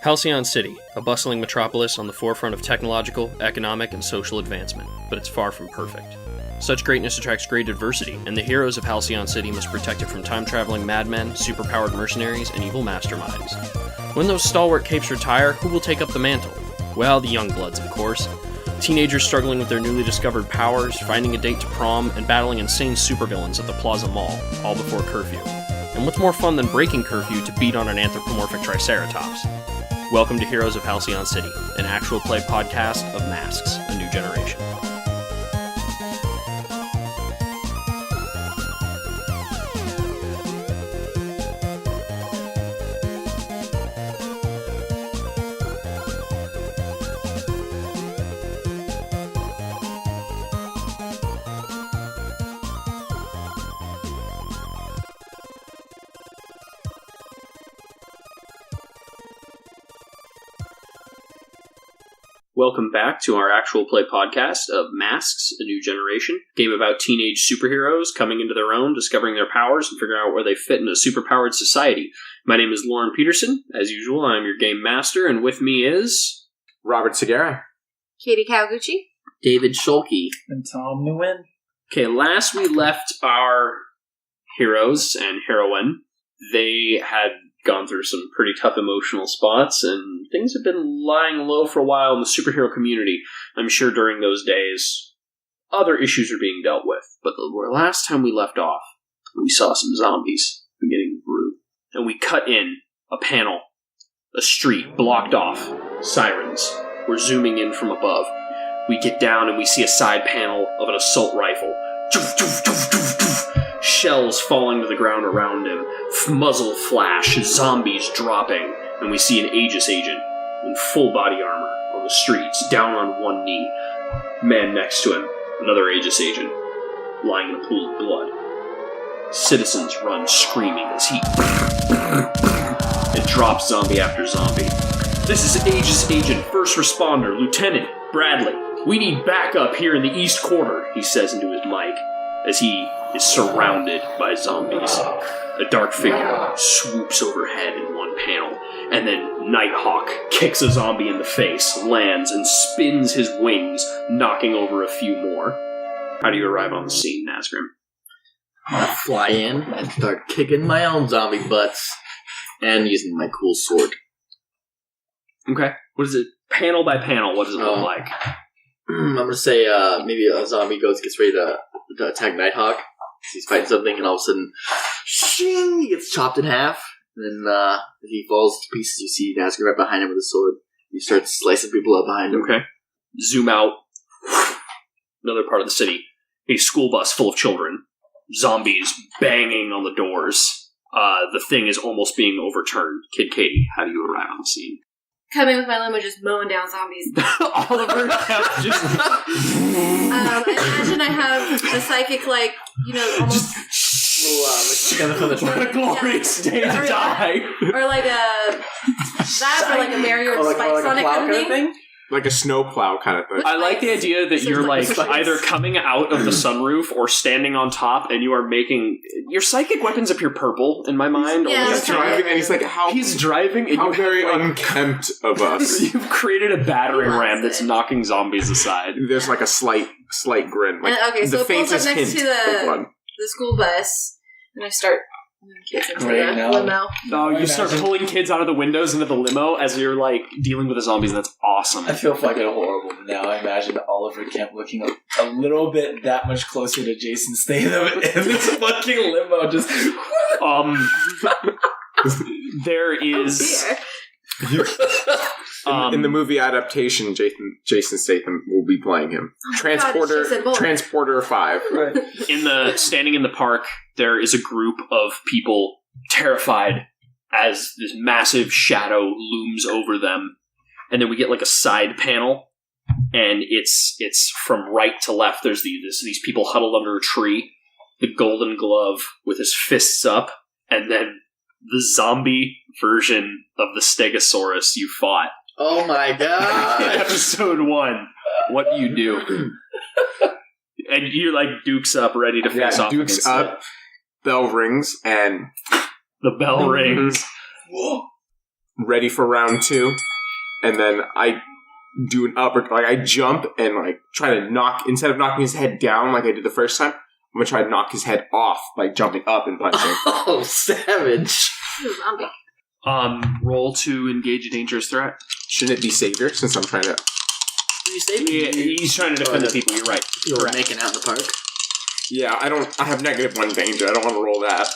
Halcyon City, a bustling metropolis on the forefront of technological, economic, and social advancement, but it's far from perfect. Such greatness attracts great adversity, and the heroes of Halcyon City must protect it from time-traveling madmen, superpowered mercenaries, and evil masterminds. When those stalwart capes retire, who will take up the mantle? Well, the young bloods, of course. Teenagers struggling with their newly discovered powers, finding a date to prom, and battling insane supervillains at the Plaza Mall, all before curfew. And what's more fun than breaking curfew to beat on an anthropomorphic triceratops? Welcome to Heroes of Halcyon City, an actual play podcast of Masks, a New Generation. Welcome back to our actual play podcast of Masks, a New Generation, game about teenage superheroes coming into their own, discovering their powers, and figuring out where they fit in a superpowered society. My name is Lauren Peterson. As usual, I'm your game master, and with me is... Robert Segura. Katie Kawaguchi. David Schulke. And Tom Nguyen. Okay, last we left our heroes and heroine, they had gone through some pretty tough emotional spots, and things have been lying low for a while in the superhero community. I'm sure during those days, other issues are being dealt with. But the last time we left off, we saw some zombies beginning to brew. And we cut in a panel, a street blocked off, sirens. We're zooming in from above. We get down and we see a side panel of an assault rifle. Doof, doof, doof, doof, doof. Shells falling to the ground around him, muzzle flash, zombies dropping, and we see an Aegis agent in full body armor on the streets, down on one knee. Man next to him, another Aegis agent, lying in a pool of blood. Citizens run screaming as he and drops zombie after zombie. This is Aegis agent, first responder, Lieutenant Bradley. We need backup here in the East Quarter, he says into his mic, as he is surrounded by zombies. A dark figure swoops overhead in one panel, and then Nighthawk kicks a zombie in the face, lands, and spins his wings, knocking over a few more. How do you arrive on the scene, Nazgrim? I fly in and start kicking my own zombie butts, and using my cool sword. Okay. What is it? Panel by panel, what does it look like? I'm gonna say maybe a zombie gets ready to attack Nighthawk. He's fighting something, and all of a sudden, shing, he gets chopped in half. And then as he falls to pieces, you see Nazgûl right behind him with a sword. He starts slicing people up behind him. Okay. Zoom out. Another part of the city. A school bus full of children. Zombies banging on the doors. The thing is almost being overturned. Kid Katie, how do you arrive on the scene? Coming with my limo, just mowing down zombies. Oliver just... imagine I have a psychic, almost... What a glorious day to die! Or like a... That, or like a Mario or Spike Sonic kind of thing. Like a snowplow kind of thing. I like the idea that you're either coming out of the sunroof or standing on top, and you are making your psychic weapons appear purple in my mind. Yeah, he's driving, and he's like, he's driving, and how very unkempt of us. You've created a battering ram that's knocking zombies aside. There's like a slight grin. Like okay, so the it pulls up faintest next to hint the school bus, and I start kids into Right the now. limo. Oh, you start pulling kids out of the windows into the limo as you're dealing with the zombies. That's awesome. I feel fucking horrible now. I imagine Oliver Kemp looking a little bit that much closer to Jason Statham in this fucking limo. Just there is. in the movie adaptation, Jason Statham will be playing him. Transporter 5. right. Standing in the park, there is a group of people terrified as this massive shadow looms over them, and then we get like a side panel, and it's from right to left. There's these people huddled under a tree, the Golden Glove with his fists up, and then the zombie version of the Stegosaurus you fought. Oh my god! Episode 1. What do you do? And you're like Duke's up, ready to face off. Duke's up. Bell rings, and the bell rings. ready for round 2, and then I do an uppercut. Like, I jump and, like, try to knock, instead of knocking his head down like I did the first time, I'm going to try to knock his head off by jumping up and punching. Oh, savage. Zombie. Roll to engage a dangerous threat. Shouldn't it be Savior, since I'm trying to... Did you save me? Yeah, he's trying to defend the people, you're right. People are making out in the park. Yeah, I have -1 danger. I don't want to roll that.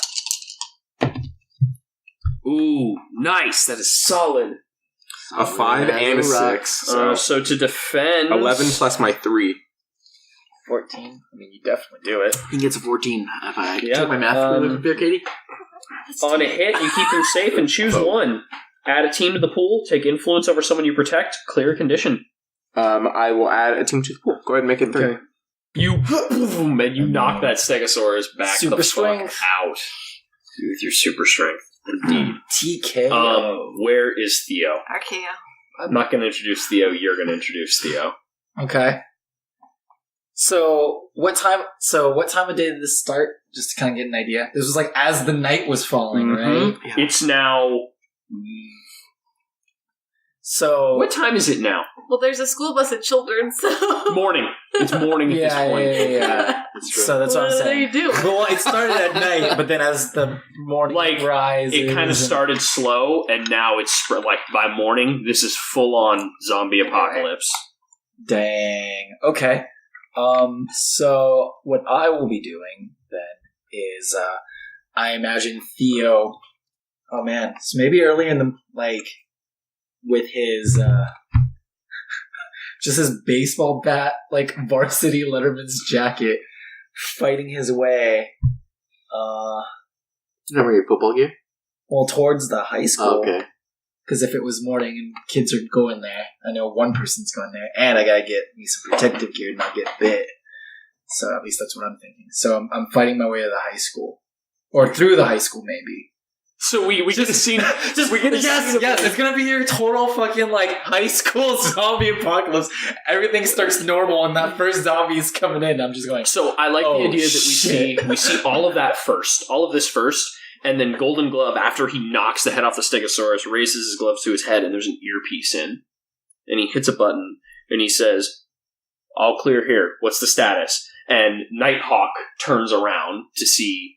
Ooh, nice. That is solid. A 5 and a 6. So to defend... 11 plus my 3. 14. I mean, you definitely do it. He gets a 14 if I Yeah, took my math there, Katie. On a hit, you keep him safe and choose one. Add a team to the pool, take influence over someone you protect, clear a condition. I will add a team to the pool. Go ahead and make it 3. Okay. You boom, and you knock that Stegosaurus back Super the strength. fuck out with your super strength. Indeed. TK. Where is Theo? Archaea. I'm not going to introduce Theo. You're going to introduce Theo. Okay. So what time of day did this start? Just to kind of get an idea. This was like as the night was falling, right? Yeah. It's now. So What time is it now? Well, there's a school bus of children, so... Morning. It's morning at this point. Yeah. That's true. So that's what I'm What do saying. they do? Well, it started at night, but then as the morning rises, It kind of started slow, and now it's like by morning. This is full on zombie apocalypse. Dang. Okay. So what I will be doing then is, I imagine Theo. Oh man. So maybe earlier in the with his just his baseball bat, like varsity Letterman's jacket, fighting his way. Remember your football gear? Well, towards the high school. Oh, okay. Because if it was morning and kids are going there, I know one person's going there, and I gotta get me some protective gear and not get bit. So at least that's what I'm thinking. So I'm fighting my way to the high school, or through the high school, maybe. So we get a scene. Yes, it's gonna be your total fucking high school zombie apocalypse. Everything starts normal, and that first zombie is coming in. I'm just going. So I like the idea that shit. we see all of that first, all of this first, and then Golden Glove, after he knocks the head off the Stegosaurus, raises his gloves to his head, and there's an earpiece in, and he hits a button, and he says, "All clear here. What's the status?" And Nighthawk turns around to see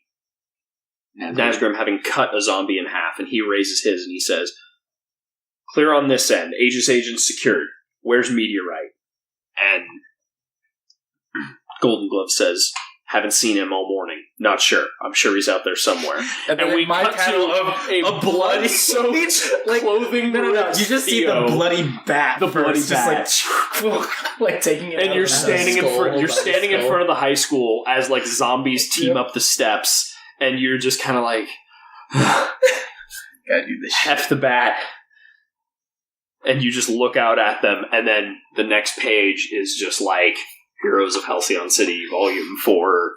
Nazgrim having cut a zombie in half, and he raises his and he says, "Clear on this end. Aegis agents secured. Where's Meteorite?" And Golden Glove says, "Haven't seen him all morning. Not sure. I'm sure he's out there somewhere." And we my cut panel to of a bloody soaked clothing. No. You just see the bloody bat. The bloody first, bat. just like taking it. And out you're of the standing in skull front. You're by the standing in skull. front of the high school as zombies team Yep. up the steps, and you're just kind of Gotta do this shit. F the bat, and you just look out at them, and then the next page is just Heroes of Halcyon City, Volume 4,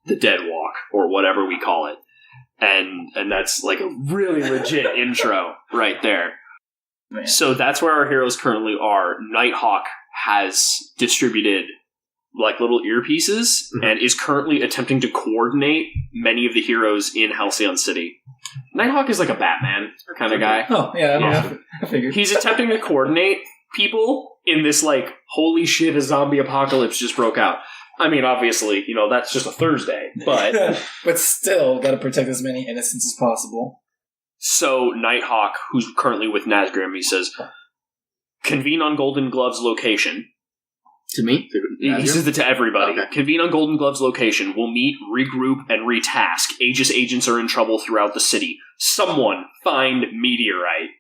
The Dead Walk, or whatever we call it, and that's a really legit intro right there. Man. So that's where our heroes currently are. Nighthawk has distributed little earpieces and is currently attempting to coordinate many of the heroes in Halcyon City. Nighthawk is like a Batman kind of guy. Oh, yeah. Yeah. I figured. He's attempting to coordinate people in this holy shit, a zombie apocalypse just broke out. I mean, obviously, that's just a Thursday, but... but still, gotta protect as many innocents as possible. So Nighthawk, who's currently with Nazgrim, he says, "Convene on Golden Glove's location." To me? He says it to everybody. Okay. "Convene on Golden Glove's location. We'll meet, regroup, and retask. Aegis agents are in trouble throughout the city. Someone find Meteorite."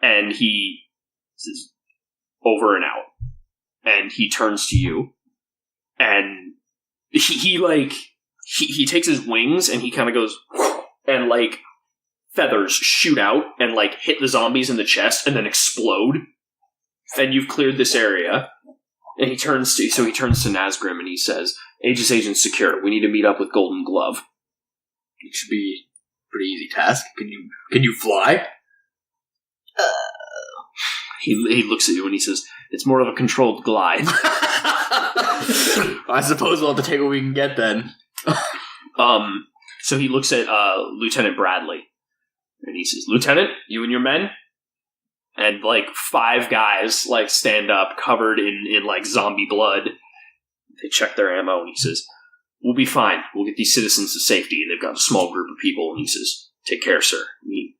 And he says, "Over and out." And he turns to you, and he takes his wings, and he kind of goes, and feathers shoot out and hit the zombies in the chest and then explode. And you've cleared this area. And he turns to Nazgrim and he says, "Aegis agents secure. We need to meet up with Golden Glove." It should be a pretty easy task. Can you fly? He looks at you and he says, "It's more of a controlled glide." I suppose we'll have to take what we can get then. So he looks at Lieutenant Bradley. And he says, Lieutenant, you and your men? And, like, 5 guys, like, stand up, covered in like, zombie blood. They check their ammo, and he says, we'll be fine. We'll get these citizens to safety. And they've got a small group of people, and he says, take care, sir. And he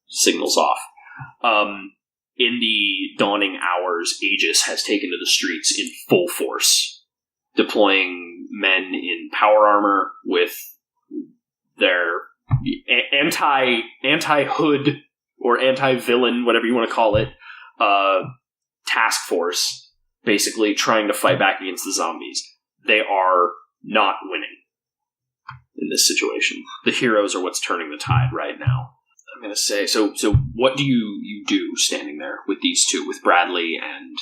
signals off. In the dawning hours, Aegis has taken to the streets in full force, deploying men in power armor with their anti-hood or anti-villain, whatever you want to call it, task force, basically trying to fight back against the zombies. They are not winning in this situation. The heroes are what's turning the tide right now. I'm going to say, so what do you do standing there with these two, with Bradley and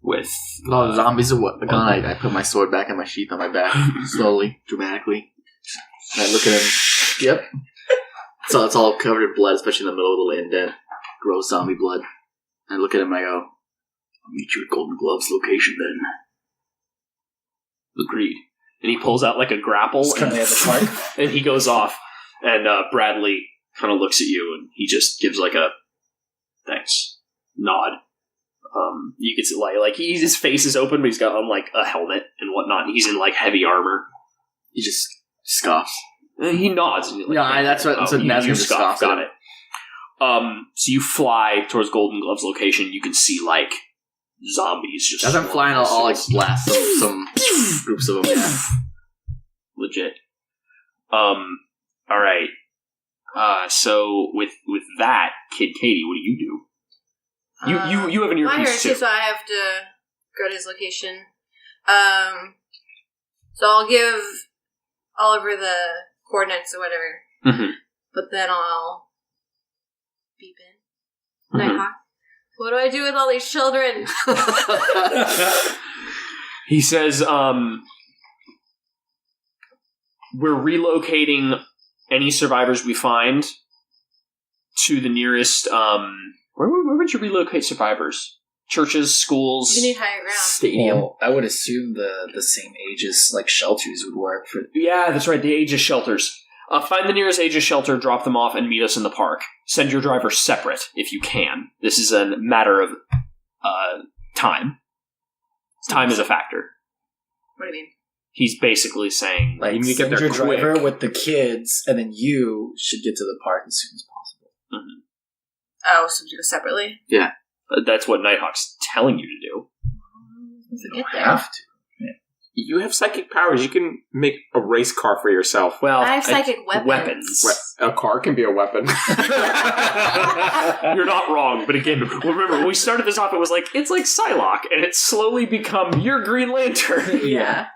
with... No, the zombies are what? Gone. I put my sword back in my sheath on my back, slowly, dramatically. And I look at him. Yep. So it's all covered in blood, especially in the middle of the little indent. Gross zombie blood. I look at him and I go, I'll meet you at Golden Glove's location then. Agreed. And he pulls out like a grapple and he goes off. And Bradley kind of looks at you and he just gives like a thanks nod. You can see like his face is open, but he's got on like a helmet and whatnot. And he's in like heavy armor. He just scoffs. He nods. And that's what Nazgûl just scoffs. Got it. So you fly towards Golden Glove's location. You can see like zombies just. As I'm flying, I'll like blast some groups of them. Yeah. Legit. All right. So with that, Kid Katie, what do you do? You have an earpiece too. So I have to go to his location. So I'll give Oliver the coordinates or whatever. Mm-hmm. But then I'll beep in. Nighthawk. What do I do with all these children? He says, we're relocating any survivors we find to the nearest, where would you relocate survivors? Churches, schools? You need higher ground. Stadium. Well, I would assume the same Aegis like shelters would work for. Yeah, that's right. The Aegis shelters. Find the nearest Aegis shelter, drop them off, and meet us in the park. Send your driver separate if you can. This is a matter of time. Time is a factor. What do you mean? He's basically saying, like, you need to get send there your quick. driver with the kids, and then you should get to the park as soon as possible. Mm-hmm. Oh, so do it separately? Yeah. That's what Nighthawk's telling you to do. You don't have to. Yeah. You have psychic powers. You can make a race car for yourself. Well, I have psychic weapons. A car can be a weapon. You're not wrong, but again, remember, when we started this off, it was like, it's like Psylocke, and it's slowly become your Green Lantern. Yeah.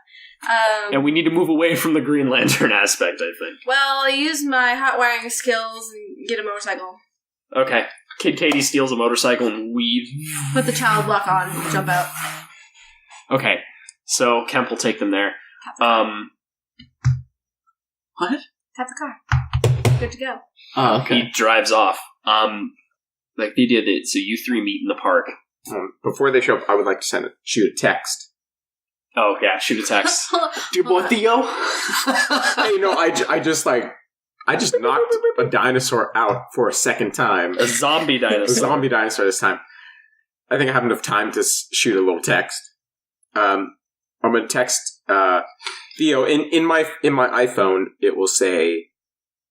And we need to move away from the Green Lantern aspect, I think. Well, I use my hot wiring skills and get a motorcycle. Okay. Kid Katie steals a motorcycle and weaves. Put the child lock on, jump out. Okay. So Kemp will take them there. What? Tap the car. Good to go. Oh, okay. He drives off. Like the idea that, so you three meet in the park. Before they show up, I would like to shoot a text. Oh, yeah, shoot a text. Dear boy Theo? Hey, I just knocked a dinosaur out for a second time. A zombie dinosaur. A zombie dinosaur this time. I think I have enough time to shoot a little text. I'm going to text Theo. In my iPhone, it will say...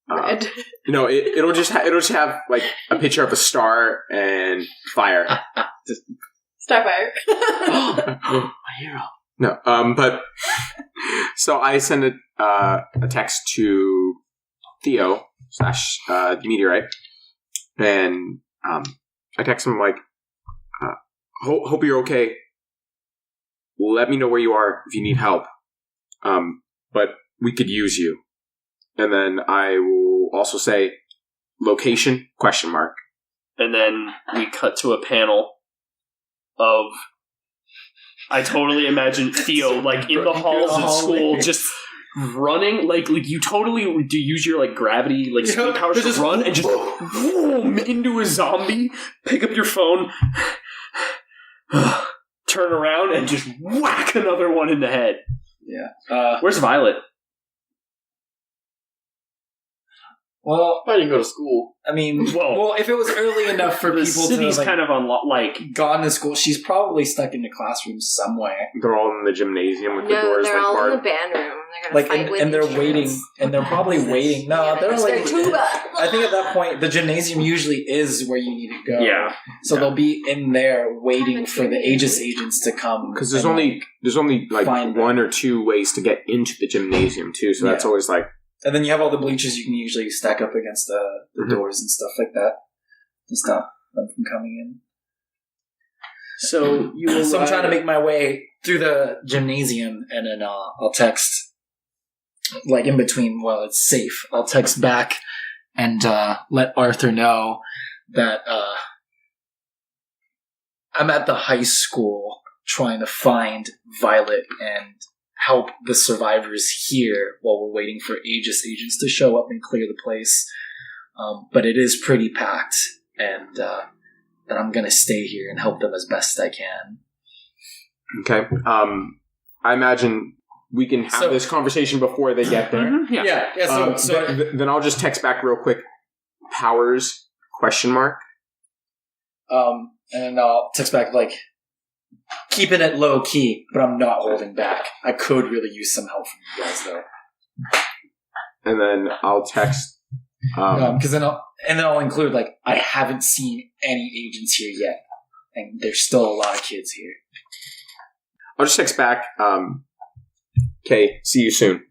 Red. No, it'll just have like a picture of a star and fire. Starfire. My hero. No, but so I send a text to Theo / Meteorite, and I text him like, "Hope you're okay. Let me know where you are if you need help. But we could use you." And then I will also say, "Location?" ? And then we cut to a panel of... I totally imagine Theo, like, in the halls of school, just running, like you totally do use your, like, gravity, like, speed powers to run, and just boom, into a zombie, pick up your phone, turn around, and just whack another one in the head. Yeah. Where's Violet? Well, I didn't go to school. I mean, Well- well, if it was early enough for The people city's to like kind of gone to school, she's probably stuck in the classroom somewhere. They're all in the gymnasium with the No, doors they're like all in barred. the band room. They're gonna Like, fight with and they're instruments. waiting, and they're probably waiting. No, Yeah, they're it's like. their tuba. I think at that point, the gymnasium usually is where you need to go. Yeah. So they'll be in there waiting Haven't for the seen Aegis it. agents to come. Because there's and, only like find one or two ways to get into the gymnasium too. So that's Yeah. always like and then you have all the bleachers you can usually stack up against the Mhm. doors and stuff like that to stop them from coming in. So you. So I'm trying to make my way through the gymnasium, and then I'll text, like in between while it's safe. I'll text back and let Arthur know that I'm at the high school trying to find Violet and help the survivors here while we're waiting for Aegis agents to show up and clear the place. But it is pretty packed, and that I'm going to stay here and help them as best I can. okay. I imagine we can have So- this conversation before they get there. Mhm, yeah. Then I'll just text back real quick. Powers ? And then I'll text back like, keeping it low key, but I'm not holding back. I could really use some help from you guys though. And then I'll text. Because then I'll include like, I haven't seen any agents here yet, and there's still a lot of kids here. I'll just text back. Okay, see you soon.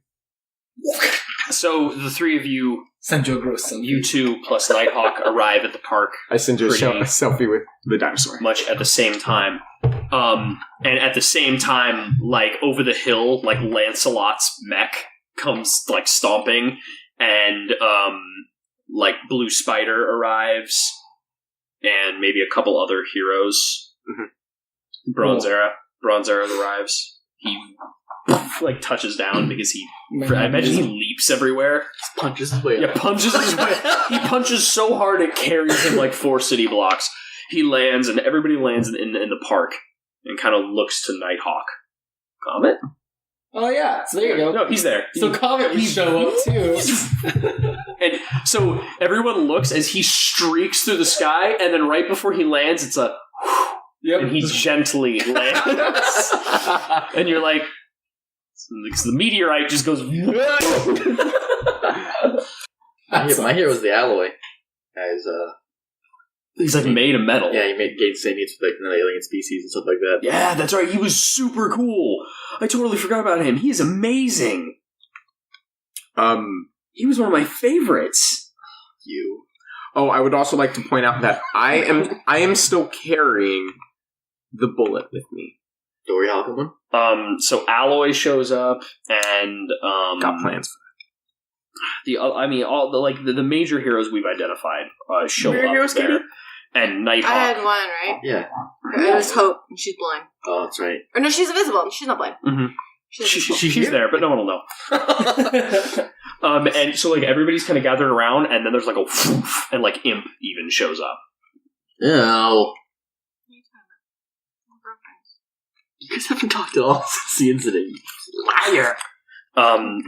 So the three of you, Send you a gross selfie. you two plus Nighthawk, arrive at the park I send you a Pretty- selfie with the dinosaur. much at the same time. And at the same time, like over the hill, like Lancelot's mech comes like stomping, and like Blue Spider arrives, and maybe a couple other heroes. Mhm. Bronze Era arrives. He like touches down because I imagine he leaps everywhere. Just punches his way Yeah, up. punches his way. He punches so hard it carries him like 4 city blocks. He lands, and everybody lands in the park and kind of looks to Nighthawk. Comet? Oh yeah, so there you go. No, he's there. So Comet would show up too. And so everyone looks as he streaks through the sky, and then right before he lands, it's a Yep. and he gently lands. And you're like, because the meteorite just goes. My hero was the alloy. Guys, He's like made of metal. yeah, he gained sentience with like another alien species and stuff like that. Yeah, that's right. He was super cool. I totally forgot about him. He's amazing. He was one of my favorites. You. Oh, I would also like to point out that I am still carrying the bullet with me. Dory Halcombe. So Alloy shows up, and Got plans for all the major heroes we've identified show Your up heroes, there, Katie? and I Nighthawk. had one, right? Yeah. It was Hope, and she's blind. Oh, that's right. Or no, she's invisible. She's not blind. Mhm. She's invisible. She's there, but no one will know. And so like everybody's kind of gathered around, and then there's like a whoof, and like Imp even shows up. No. You guys haven't talked at all since the incident. Liar.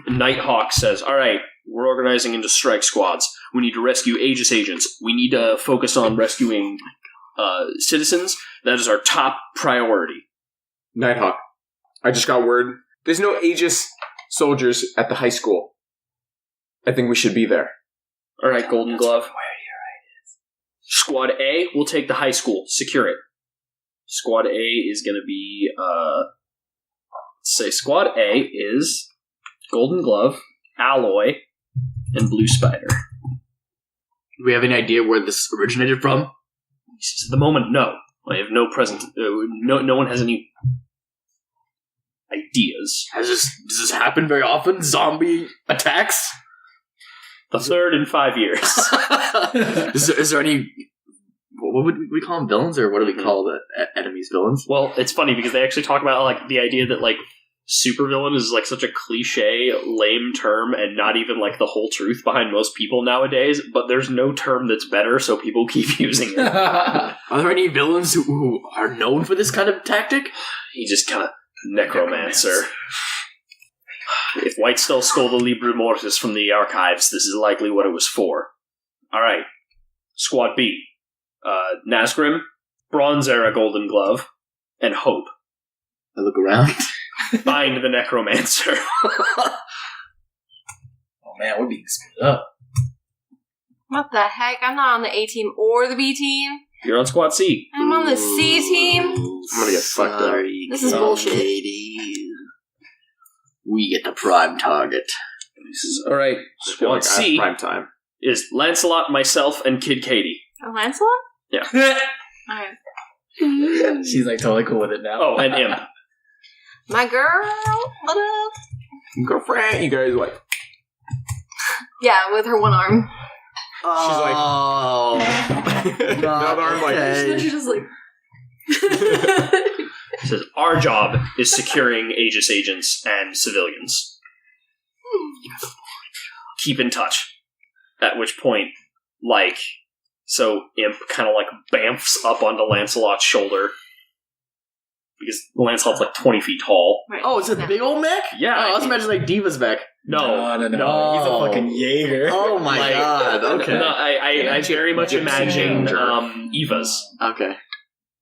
Nighthawk says, "All right, we're organizing into strike squads. We need to rescue Aegis agents. We need to focus on rescuing citizens. That is our top priority." Nighthawk. I just got word. There's no Aegis soldiers at the high school. I think we should be there. All right, Golden Glove. Squad A will take the high school. Secure it. Squad A is going to be, Squad A is Golden Glove, Alloy, and Blue Spider. Do we have any idea where this originated from? At the moment, no. I have no present. No one has any ideas. Does this happen very often? Zombie attacks? The third in 5 years. Is there any... What would we call them? Villains? Or what do we call the enemies? Villains? Well, it's funny because they actually talk about like the idea that like supervillain is like such a cliche, lame term, and not even like the whole truth behind most people nowadays. But there's no term that's better, so people keep using it. Are there any villains who are known for this kind of tactic? He just kind of necromancer. If White still stole the Liber Mortis from the archives, this is likely what it was for. Alright. Squad B. Nazgrim, Bronze Era Golden Glove, and Hope. I look around. Find the Necromancer. Oh man, we're being split up. What the heck? I'm not on the A team or the B team. You're on Squad C. I'm on the C team. I'm gonna get fucked up. This is bullshit. Katie. We get the prime target. Alright. I feel like Squad I have C prime time. is Lancelot, myself, and Kid Katie. Oh, Lancelot? Yeah. Alright. She's like totally cool with it now. Oh, and Imp. My girl, what up? Girlfriend, you guys like. Yeah, with her one arm. Oh. Another arm like. And she's just like... It says, our job is securing Aegis agents and civilians. Keep in touch. At which point, so Imp kind of bamfs up onto Lancelot's shoulder. Because Lancelot's 20 feet tall. Right. Oh, it's a big old mech? Yeah. Oh, I was imagining Diva's mech. No. No. He's a fucking Jaeger. Oh my god, okay. No, I very much imagine Eva's. Okay.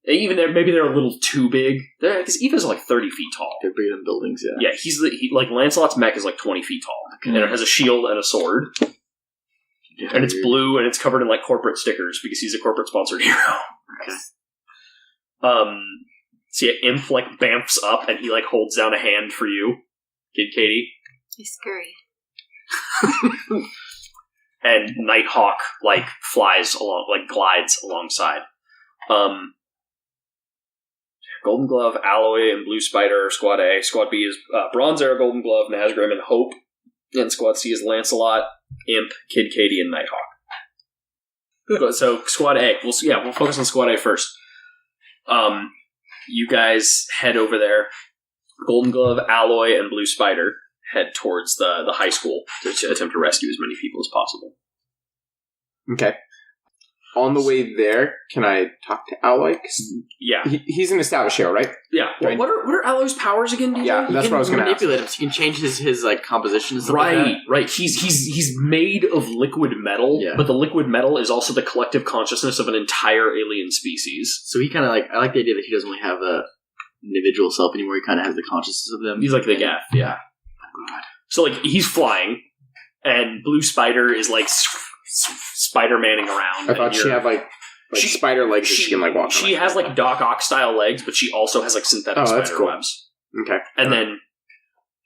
Even maybe they're a little too big. Because Eva's 30 feet tall. They're bigger than buildings, yeah. Yeah, Lancelot's mech is 20 feet tall. Okay. And it has a shield and a sword. Yeah, And it's blue and it's covered in corporate stickers because he's a corporate sponsored hero. Okay. So yeah, Imp bamfs up and he holds down a hand for you, Kid Katie. He's scurry. And Nighthawk flies along, glides alongside. Golden Glove, Alloy, and Blue Spider, Squad A. Squad B is Bronze Era, Golden Glove, Nazgrim, and Hope. And Squad C is Lancelot, Imp, Kid Katie, and Nighthawk. So Squad A, we'll focus on Squad A first. You guys head over there. Golden Glove, Alloy, and Blue Spider head towards the high school to attempt to rescue as many people as possible. Okay. On the way there, can I talk to Alloy? 'Cause Yeah, he's an established hero, right? yeah. Right. What are Alloy's powers again? Do you Yeah, know? that's what I was going to ask. manipulate him so you can change his composition and stuff like that. Right. He's made of liquid metal, Yeah. but the liquid metal is also the collective consciousness of an entire alien species. So he kind of I like the idea that he doesn't really have a individual self anymore. He kind of has the consciousness of them. He's the Geth, yeah. So he's flying, and Blue Spider is Spider-Manning around. I thought she had She- spider legs that she can walk on. She has Doc Ock style legs, but she also has synthetic Oh, that's spider cool. webs. Okay. And then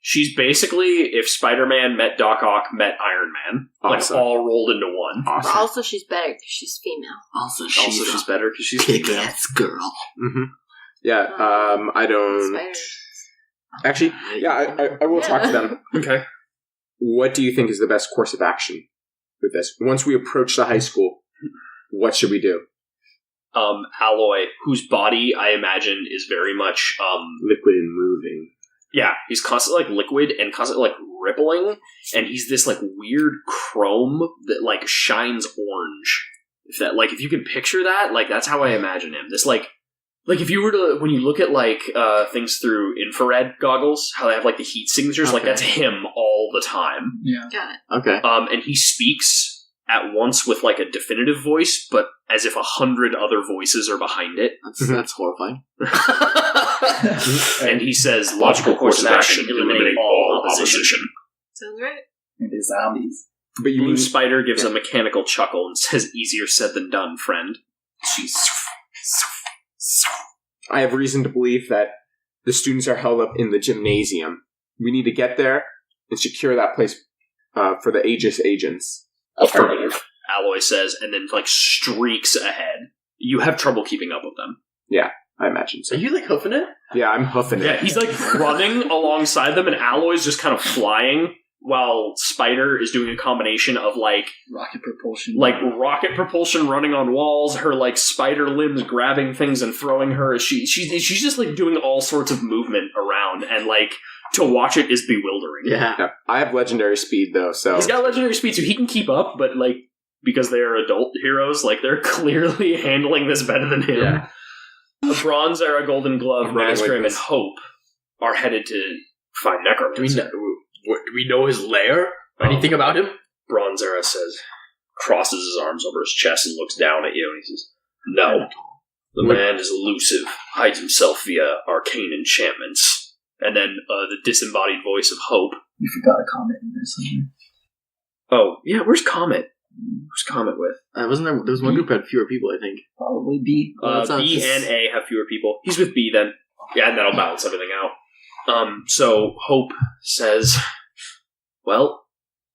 she's basically if Spider-Man met Doc Ock met Iron Man, Awesome. all rolled into one. But Awesome. also, she's better because she's female. Also, She's better because she's kick-ass girl. Mm-hmm. Yeah, I don't... Spiders. Actually, yeah, I will talk to them. okay. What do you think is the best course of action with this? Once we approach the high school, what should we do? Alloy, whose body I imagine is very much Liquid and moving. yeah, he's constantly liquid and constantly rippling, and he's this weird chrome that shines orange. If you can picture that, that's how I imagine him. This if you were to when you look at things through infrared goggles, how they have the heat signatures, Okay. that's him all the time. Yeah. Got it. Okay. And he speaks at once with a definitive voice, but as if 100 other voices are behind it. That's horrifying. And he says, logical course of action, eliminate all opposition. Sounds right. The zombies. But you Blue mean... Spider gives a mechanical chuckle and says, easier said than done, friend. I have reason to believe that the students are held up in the gymnasium. We need to get there and secure that place for the Aegis agents. Affirmative. Alloy says, and then streaks ahead. You have trouble keeping up with them. I imagine so. Are you hoofing it? Yeah, I'm hoofing Yeah, it. he's running alongside them, and Alloy's just kind of flying, while Spider is doing a combination of Rocket propulsion. rocket propulsion running on walls, her spider limbs grabbing things and throwing her. She's just doing all sorts of movement around, and to watch it is bewildering. Yeah. Yeah. I have legendary speed, though, so... He's got legendary speed, so he can keep up, but because they are adult heroes, they're clearly handling this better than him. Yeah. The Bronze Era, Golden Glove, I'm running Nazgrim, like and this. Hope are headed to find Do we Necromancer. know, Do we know his lair? Anything about him? Bronzera says, crosses his arms over his chest and looks down at you, and he says, "No. The man is elusive, hides himself via arcane enchantments." And then the disembodied voice of Hope. You forgot a comment in there somewhere. Oh, yeah, where's Comet? Who's Comet with? Wasn't there? There was one group that had fewer people, I think. Probably B. B and A have fewer people. He's with B then. Yeah, and that'll balance everything out. So Hope says, well,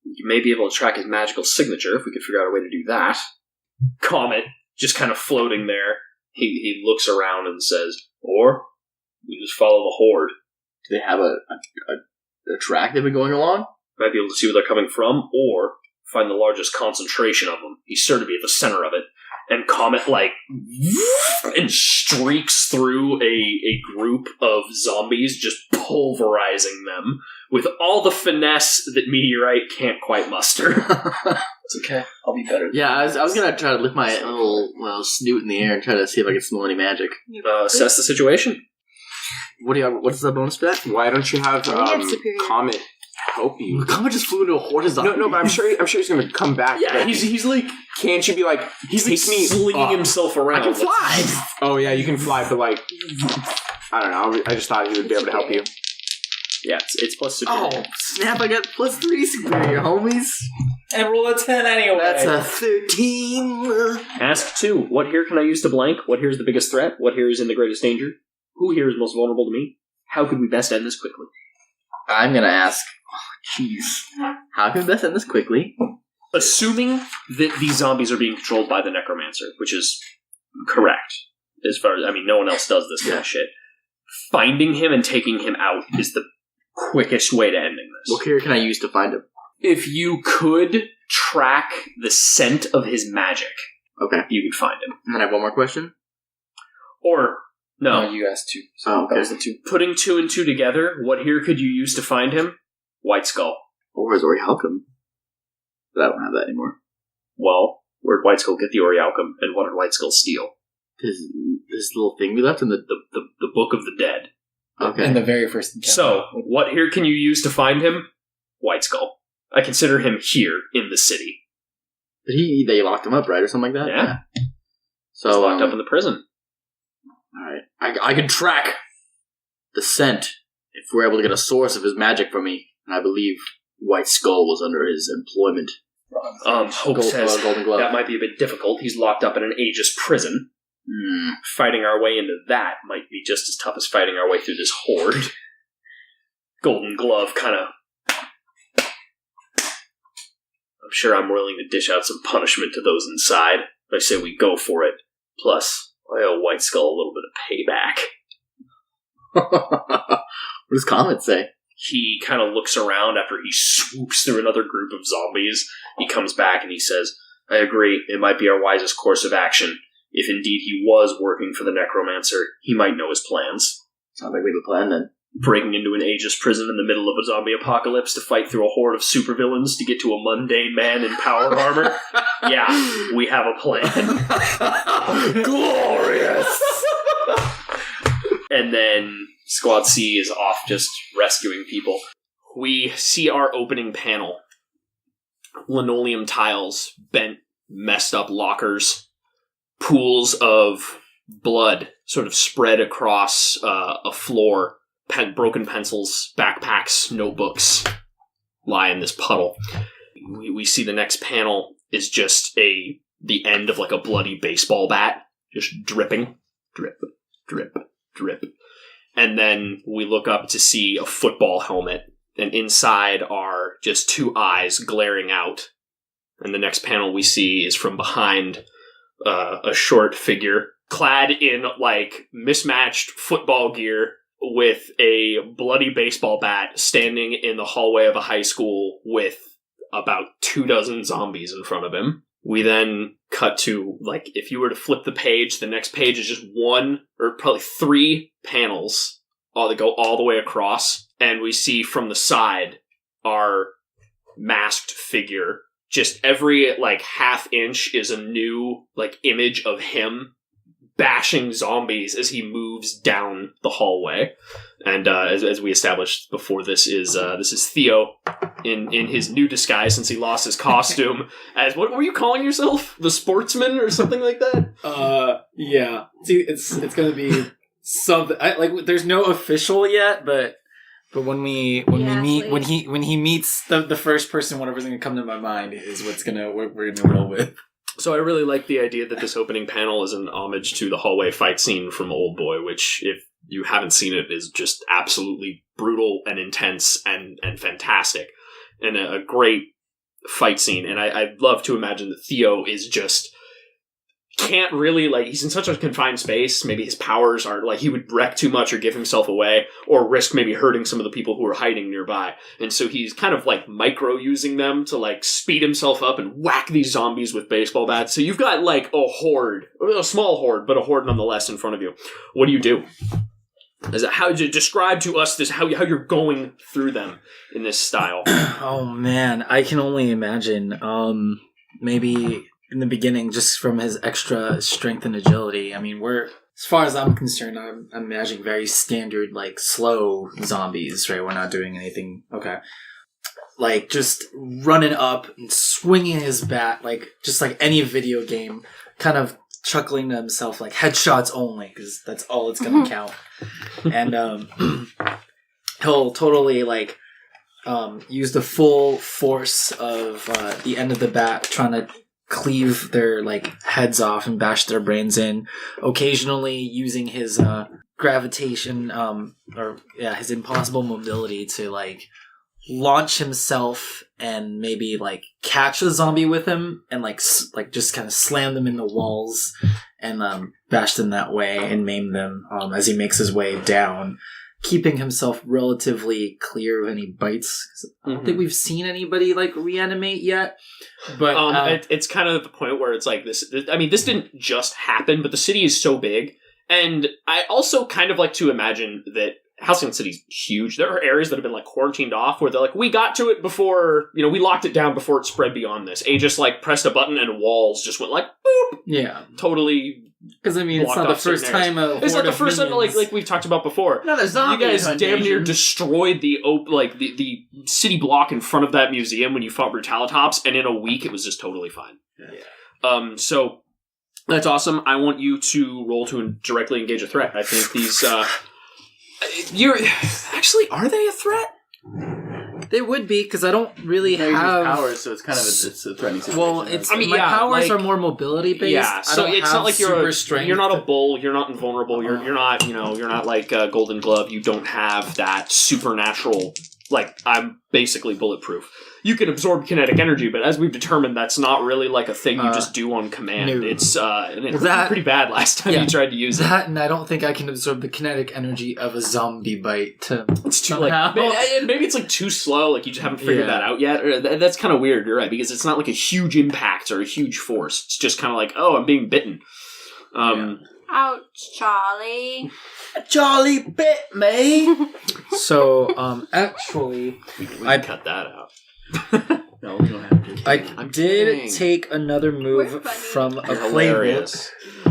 you may be able to track his magical signature if we could figure out a way to do that. Comet, just kind of floating there, he looks around and says, or we just follow the horde. Do they have a track they've been going along? Might be able to see where they're coming from, or find the largest concentration of them. He's sure to be at the center of it. And Comet, and streaks through a group of zombies, just pulverizing them with all the finesse that Meteorite can't quite muster. It's okay. I'll be better. Yeah, I was gonna try to lift my little snoot in the air and try to see if I can smell any magic. Assess the situation. What's the bonus for that? Why don't you have Comet help you? Comet just flew into a horde of zombies. No, but I'm sure he's going to come back. Yeah, he's like, can't you be like, he's like slinging himself around. I can fly. Oh yeah, you can fly, but like, I don't know. I just thought he would be able to help you. Yeah, it's plus superior. Oh snap! I got +3 superior, homies. And roll a 10 anyway. That's a 13. Ask 2. What here can I use to blank? What here is the biggest threat? What here is in the greatest danger? Who here is most vulnerable to me? How could we best end this quickly? I'm gonna ask. Jeez. How can we best end this quickly? Assuming that these zombies are being controlled by the Necromancer, which is correct. As far as, no one else does this kind of shit. Finding him and taking him out is the quickest way to ending this. What here can I use to find him? If you could track the scent of his magic, okay, you could find him. And then I have one more question? Or, no. You asked 2. So okay. That was the 2. Putting 2 and 2 together, what here could you use to find him? White Skull. Or is Orichalcum? But I don't have that anymore. Well, where'd White Skull get the Orichalcum, and what did White Skull steal? This little thing we left in the Book of the Dead. Okay. In the very first encounter. So, what here can you use to find him? White Skull. I consider him here in the city. But they locked him up, right, or something like that? Yeah. So he's locked up in the prison. Alright. I can track the scent if we're able to get a source of his magic from me. And I believe White Skull was under his employment. Hope says Golden Glove. that might be a bit difficult. He's locked up in an Aegis prison. Fighting our way into that might be just as tough as fighting our way through this horde. Golden Glove kind of... I'm sure I'm willing to dish out some punishment to those inside. I say we go for it. Plus, I owe White Skull a little bit of payback. What does Comet say? He kind of looks around after he swoops through another group of zombies. He comes back and he says, I agree, it might be our wisest course of action. If indeed he was working for the Necromancer, he might know his plans. Sounds like we have a plan then. Breaking into an Aegis prison in the middle of a zombie apocalypse to fight through a horde of supervillains to get to a mundane man in power armor? Yeah, we have a plan. Glorious! And then Squad C is off just rescuing people. We see our opening panel. Linoleum tiles, bent, messed up lockers, pools of blood sort of spread across a floor. Broken pencils, backpacks, notebooks lie in this puddle. We see the next panel is just the end of like a bloody baseball bat, just dripping, drip, drip, drip. And then we look up to see a football helmet, and inside are just 2 eyes glaring out. And the next panel we see is from behind a short figure, clad in like mismatched football gear, with a bloody baseball bat standing in the hallway of a high school with about 24 zombies in front of him. We then cut to, like, if you were to flip the page, the next page is just 1 or probably 3 panels that go all the way across, and we see from the side our masked figure. Just every, like, half inch is a new, like, image of him bashing zombies as he moves down the hallway. And as we established before, this is Theo in his new disguise since he lost his costume as, what were you calling yourself? The Sportsman or something like that? Yeah. See, it's going to be something. There's no official yet, but when he meets the first person, whatever's going to come to my mind is we're going to roll with. So I really like the idea that this opening panel is an homage to the hallway fight scene from Old Boy, which, if you haven't seen it, is just absolutely brutal and intense and fantastic. And a great fight scene. And I'd love to imagine that Theo is just... can't really, he's in such a confined space, maybe his powers aren't, he would wreck too much or give himself away, or risk maybe hurting some of the people who are hiding nearby. And so he's kind of, micro-using them to, speed himself up and whack these zombies with baseball bats. So you've got, a horde, a small horde, but a horde nonetheless in front of you. What do you do? How would you describe to us this, how you're going through them in this style? Oh, man, I can only imagine, maybe... in the beginning, just from his extra strength and agility. I mean, as far as I'm concerned, I'm imagining very standard, slow zombies, right? We're not doing anything, okay. Just running up and swinging his bat, just like any video game, kind of chuckling to himself, headshots only, because that's all it's gonna count. And, he'll totally, use the full force of, the end of the bat, trying to cleave their heads off and bash their brains in, occasionally using his gravitation his impossible mobility to launch himself and maybe catch a zombie with him and just kind of slam them in the walls and bash them that way and maim them as he makes his way down, keeping himself relatively clear of any bites. I don't think we've seen anybody reanimate yet. But it's kind of the point where it's this. I mean, this didn't just happen, but the city is so big, and I also kind of like to imagine that Halcyon City's huge. There are areas that have been quarantined off where they're we got to it before, we locked it down before it spread beyond this. A just pressed a button and walls just went boop. Yeah, totally. Because it's not the first time. It's not the first time, like we've talked about before. Another zombie. You guys damn near destroyed the city block in front of that museum when you fought Brutalitops, and in a week it was just totally fine. Yeah. So that's awesome. I want you to roll to directly engage a threat. I think these. Are they a threat? They would be, because I don't really have powers, so it's kind of it's a threatening situation. Well, my powers are more mobility based. Yeah, so it's not like you're strength. You're not a bull. You're not invulnerable. You're not you're not like a Golden Glove. You don't have that supernatural. I'm basically bulletproof. You can absorb kinetic energy, but as we've determined, that's not really a thing you just do on command. No. It's and it was pretty bad last time you tried to use it. And I don't think I can absorb the kinetic energy of a zombie bite. It's too maybe it's too slow. You just haven't figured that out yet. That's kind of weird. You're right, because it's not a huge impact or a huge force. It's just kind of oh, I'm being bitten. Ouch, Charlie. Charlie bit me. So, actually, I cut that out. No, we don't have to. I did take another move from a playbook.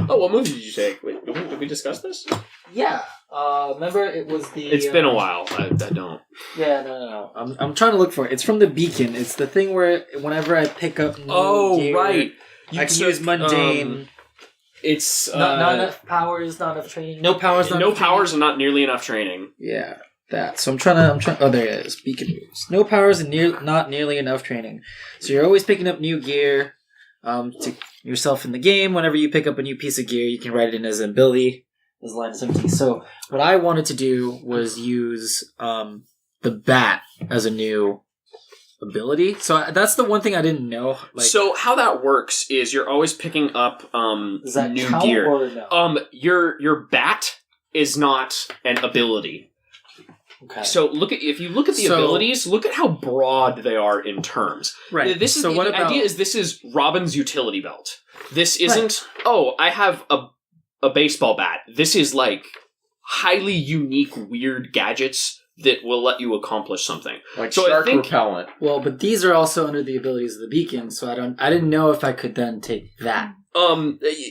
Oh, what move did you take? Wait, did we discuss this? Yeah. Remember, it was the... It's been a while. I don't. Yeah, no. I'm trying to look for it. It's from the beacon. It's the thing where whenever I pick up new gear, right. I can use mundane... it's... not enough powers, not enough training. No powers, not enough powers, and not nearly enough training. Yeah. That. So I'm trying. Oh, there it is. Beacon moves. No powers and not nearly enough training. So you're always picking up new gear to yourself in the game. Whenever you pick up a new piece of gear, you can write it in as an ability. This line is empty. So what I wanted to do was use the bat as a new ability. So that's the one thing I didn't know. So how that works is you're always picking up does that new count gear. Or no? Your bat is not an ability. Okay. So if you look at the abilities, look at how broad they are in terms. Right. This is so the idea is this is Robin's utility belt. This isn't I have a baseball bat. This is highly unique, weird gadgets that will let you accomplish something. Shark repellent. Well, but these are also under the abilities of the beacon, so I didn't know if I could then take that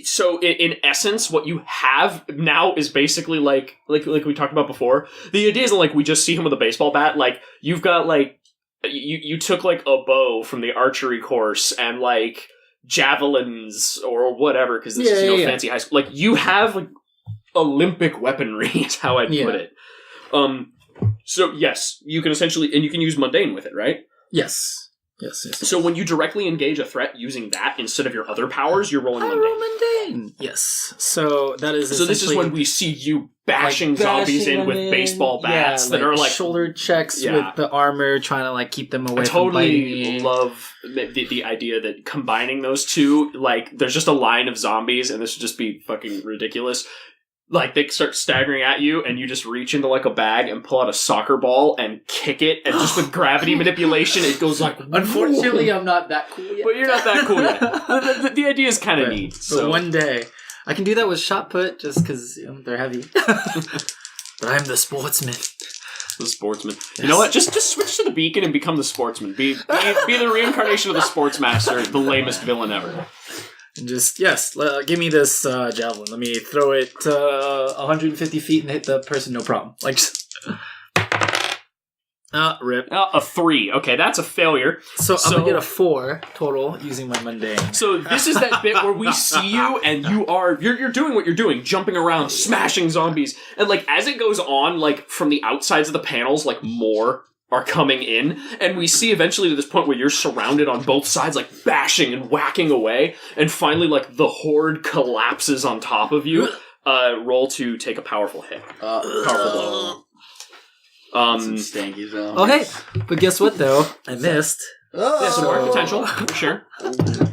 So in essence, what you have now is basically like we talked about before. The idea isn't like we just see him with a baseball bat. Like you've got like you took like a bow from the archery course and like javelins or whatever because this is fancy high school. Like you have like Olympic weaponry is how I'd put it. So yes, you can essentially and you can use mundane with it, right? Yes. So when you directly engage a threat using that instead of your other powers, you're rolling mundane. roll mundane. Yes. So that is so this is when we see you bashing zombies in with baseball bats that are like shoulder checks with the armor, trying to like keep them away from biting me. I totally love the idea that combining those two, like there's just a line of zombies, and this would just be fucking ridiculous. Like, they start staggering at you, and you just reach into, like, a bag and pull out a soccer ball and kick it, and just with gravity manipulation, it goes like... Unfortunately, I'm not that cool yet. But you're not that cool yet. The idea is kind of neat. So one day, I can do that with shot put, just because they're heavy. But I'm the sportsman. The sportsman. Yes. You know what? Just switch to the beacon and become the sportsman. Be the reincarnation of the sportsmaster, the lamest villain ever. And just, give me this javelin. Let me throw it 150 feet and hit the person, no problem. Like, just... rip. A 3. Okay, that's a failure. So I'm going to get a 4 total using my mundane. So this is that bit where we see you and you're doing what you're doing, jumping around, smashing zombies. And, like, as it goes on, like, from the outsides of the panels, like, more are coming in, and we see eventually to this point where you're surrounded on both sides, like bashing and whacking away, and finally, like, the horde collapses on top of you. Roll to take a powerful hit. Powerful blow. Some stanky zombies. Oh, hey, but guess what, though? I missed. Yeah, so mark potential, for sure.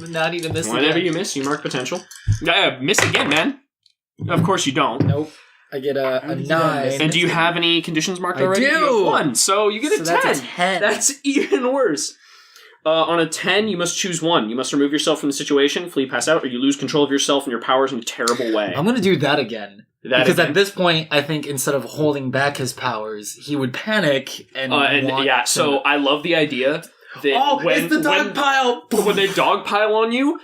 Not even miss Whenever again. you miss, you mark potential. Miss again, man. Of course you don't. Nope. I get a 9. And do you have any conditions marked already? I do! You have 1, so you get a 10. That's a 10. That's even worse. On a 10, you must choose one. You must remove yourself from the situation, flee, pass out, or you lose control of yourself and your powers in a terrible way. I'm going to do that again. Because at this point, I think instead of holding back his powers, he would panic and so I love the idea that it's the dog pile! When they dogpile on you,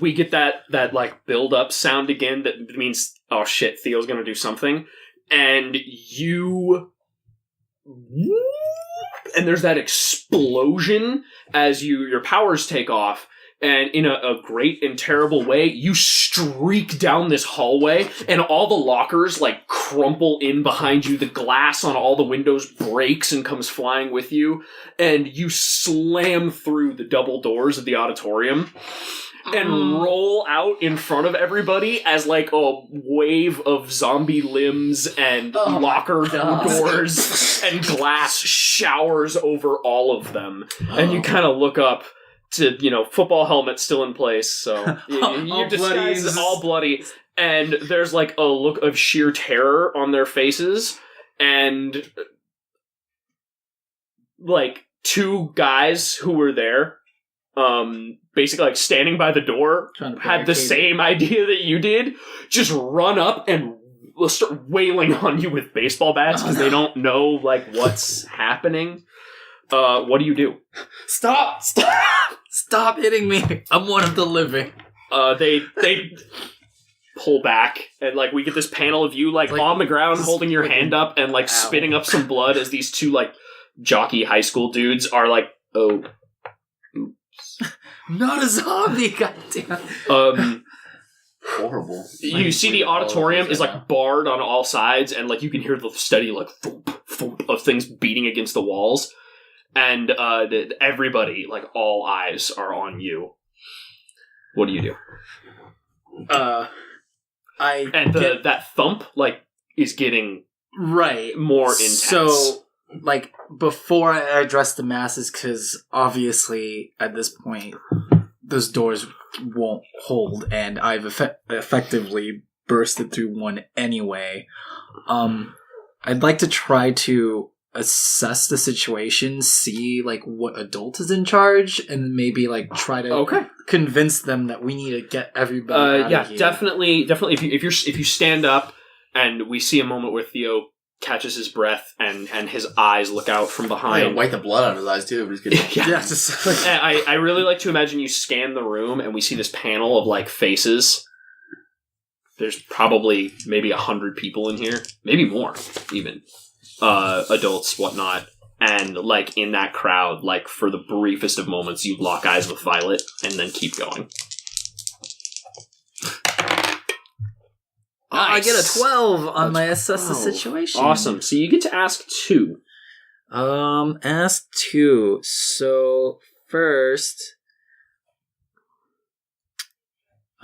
we get that like build-up sound again that means, oh shit, Theo's going to do something. And there's that explosion as your powers take off, and in a great and terrible way, you streak down this hallway, and all the lockers, like, crumple in behind you. The glass on all the windows breaks and comes flying with you, and you slam through the double doors of the auditorium and roll out in front of everybody as, like, a wave of zombie limbs and locker doors and glass showers over all of them. And you kind of look up to, football helmet still in place, so your disguise is all bloody, and there's, like, a look of sheer terror on their faces, and, like, 2 guys who were there, basically, like, standing by the door, had the same idea that you did, just run up and start wailing on you with baseball bats, because they don't know, like, what's happening. What do you do? Stop hitting me. I'm one of the living. They pull back, and, like, we get this panel of you, like on the ground, holding your hand up and, like, spitting up some blood as these 2, like, jockey high school dudes are like, oh, oops. Not a zombie, goddamn. Horrible. You see the auditorium is, like, barred on all sides, and, like, you can hear the steady, like, thump, thump of things beating against the walls. And everybody, like, all eyes are on you. What do you do? That thump, like, is getting more intense. So, like, before I address the masses, because obviously at this point those doors won't hold, and I've effectively bursted through one anyway. I'd like to try to assess the situation, see, like, what adult is in charge, and maybe, like, try to convince them that we need to get everybody out of here. Definitely. If you stand up, and we see a moment where Theo catches his breath and his eyes look out from I behind. wipe the blood out of his eyes too. But just Yeah. just like, And I really like to imagine you scan the room and we see this panel of like faces. There's probably maybe 100 people in here, maybe more even, adults, whatnot. And like in that crowd, like for the briefest of moments, you lock eyes with Violet and then keep going. I get a 12 on That's my assess the 12. situation. Awesome. So you get to ask 2. Ask 2. So first,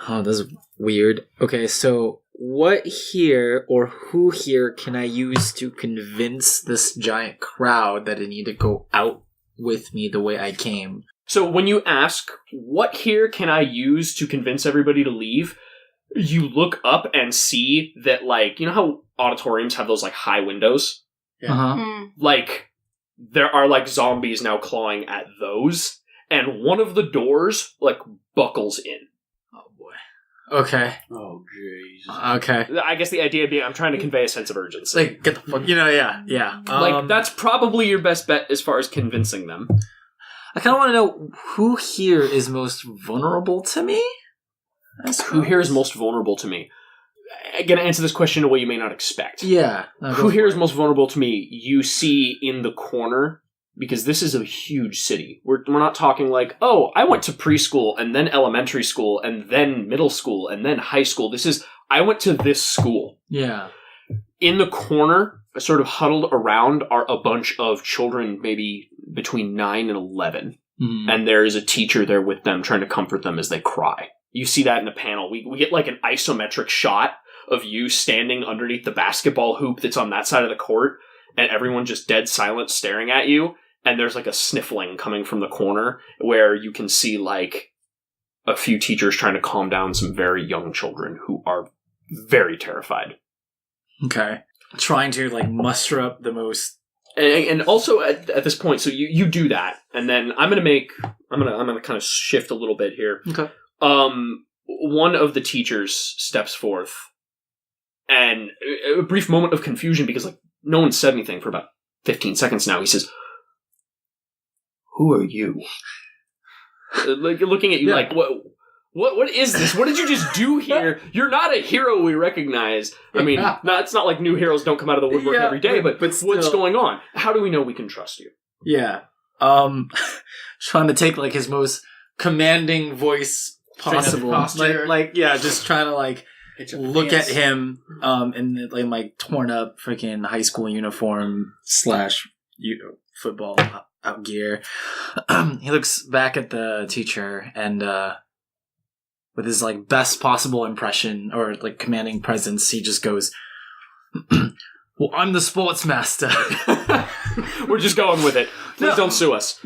this is weird. Okay, so what here or who here can I use to convince this giant crowd that I need to go out with me the way I came? So when you ask, what here can I use to convince everybody to leave? You look up and see that, like, you know how auditoriums have those, like, high windows? Yeah. Uh-huh. Like, there are, like, zombies now clawing at those, and one of the doors, like, buckles in. Oh boy. Okay. Oh jeez. Okay. I guess the idea being I'm trying to convey a sense of urgency. Like, get the fuck, yeah. Like, that's probably your best bet as far as convincing them. I kind of want to know who here is most vulnerable to me? Who here is most vulnerable to me? I'm going to answer this question in a way you may not expect. Yeah. No, Who here is most vulnerable to me? You see in the corner, because this is a huge city. We're not talking like, oh, I went to preschool and then elementary school and then middle school and then high school. This is, I went to this school. Yeah. In the corner, sort of huddled around, are a bunch of children, maybe between 9 and 11. Mm. And there is a teacher there with them trying to comfort them as they cry. You see that in the panel. We get like an isometric shot of you standing underneath the basketball hoop that's on that side of the court, and everyone just dead silent staring at you, and there's like a sniffling coming from the corner where you can see like a few teachers trying to calm down some very young children who are very terrified. Okay. Trying to like muster up the most. And also at this point, so you do that, and then I'm gonna kind of shift a little bit here. Okay. One of the teachers steps forth, and a brief moment of confusion because like no one said anything for about 15 seconds now. He says, "Who are you?" Like looking at you, like what is this? What did you just do here? You're not a hero we recognize. I mean, it's not like new heroes don't come out of the woodwork every day, but still. What's going on? How do we know we can trust you? Yeah. Trying to take like his most commanding voice possible. Just trying to like look at him in like torn up freaking high school uniform / football out gear. He looks back at the teacher and with his like best possible impression or like commanding presence, he just goes, "Well, I'm the sports master." We're just going with it. Please don't sue us.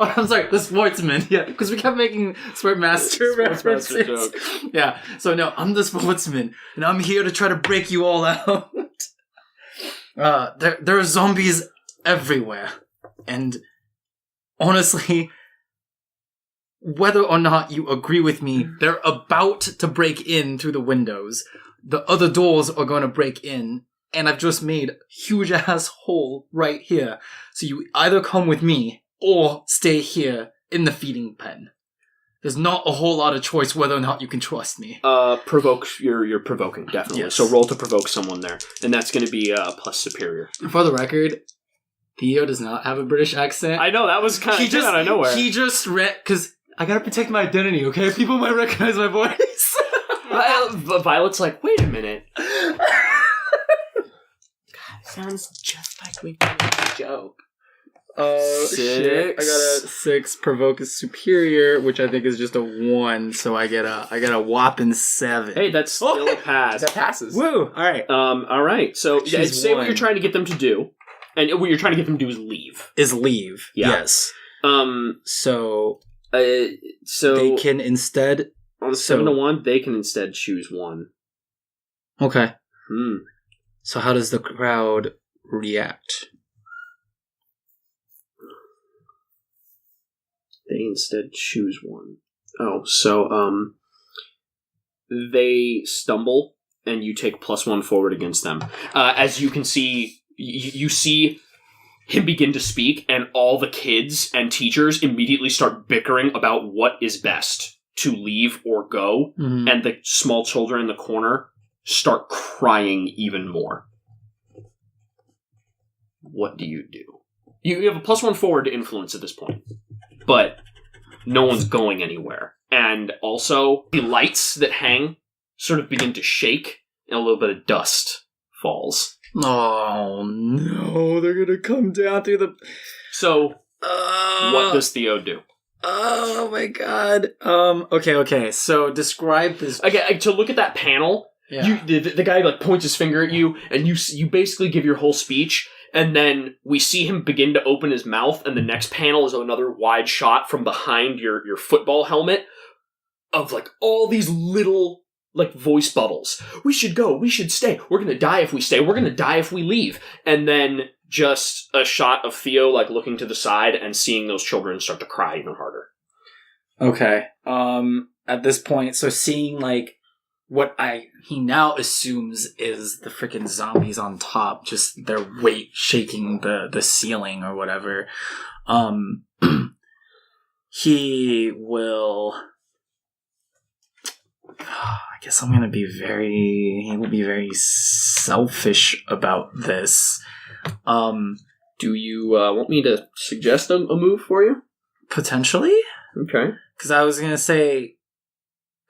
I'm sorry, the sportsman. Yeah, because we kept making sport master references. Joke. Yeah, so no, I'm the sportsman, and I'm here to try to break you all out. There are zombies everywhere, and honestly, whether or not you agree with me, they're about to break in through the windows. The other doors are going to break in, and I've just made a huge ass hole right here. So you either come with me or stay here in the feeding pen. There's not a whole lot of choice whether or not you can trust me. Provoke. You're provoking, definitely. Yes. So roll to provoke someone there, and that's going to be plus superior. For the record, Theo does not have a British accent. I know that was kind of out of nowhere. He just read because I gotta protect my identity. Okay, people might recognize my voice. Violet's like, wait a minute. God, sounds just like we did a joke. Oh, 6. shit. I got a 6. Provoke is superior, which I think is just a 1. So I get a whopping 7. Hey, that's still a pass. That passes. Woo! All right. All right. So She's say what one. you're trying to get them to do, and what you're trying to get them to do is leave. Is leave? Yeah. Yes. So they can instead. on 7 to 1, they can instead choose one. Okay. Hmm. So how does the crowd react? They instead choose one. Oh, so they stumble and you take +1 forward against them. As you can see, you see him begin to speak, and all the kids and teachers immediately start bickering about what is best, to leave or go, and the small children in the corner start crying even more. What do? You have a +1 forward to influence at this point, but no one's going anywhere. And also, the lights that hang sort of begin to shake, and a little bit of dust falls. Oh no, they're gonna come down through the... So, what does Theo do? Oh my god. Okay, so describe this... Again, to look at that panel, the guy like points his finger at you, and you basically give your whole speech, and then we see him begin to open his mouth, and the next panel is another wide shot from behind your football helmet of like all these little like voice bubbles. We should go, we should stay, we're gonna die if we stay, we're gonna die if we leave. And then just a shot of Theo like looking to the side and seeing those children start to cry even harder. Okay. At this point, so seeing like what he now assumes is the freaking zombies on top, just their weight shaking the ceiling or whatever. He will... I guess I'm gonna be he will be very selfish about this. Do you want me to suggest a move for you? Potentially? Okay. Because I was gonna say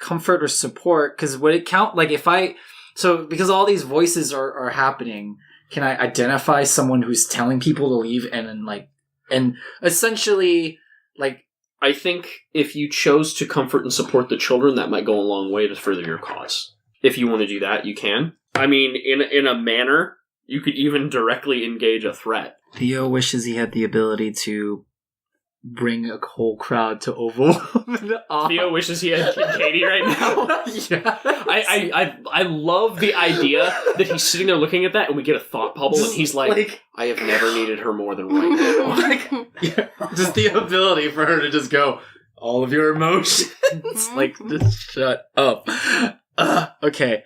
comfort or support, because would it count, like because all these voices are happening, can I identify someone who's telling people to leave and essentially like... I think if you chose to comfort and support the children, that might go a long way to further your cause. If you want to do that, you can. I mean, in a manner, you could even directly engage a threat. Theo wishes he had the ability to bring a whole crowd to overwhelm. Theo wishes he had Katie right now. Yeah. I love the idea that he's sitting there looking at that, and we get a thought bubble, and he's like, I have never needed her more than right now. Just the ability for her to just go, all of your emotions, like, just shut up. Okay.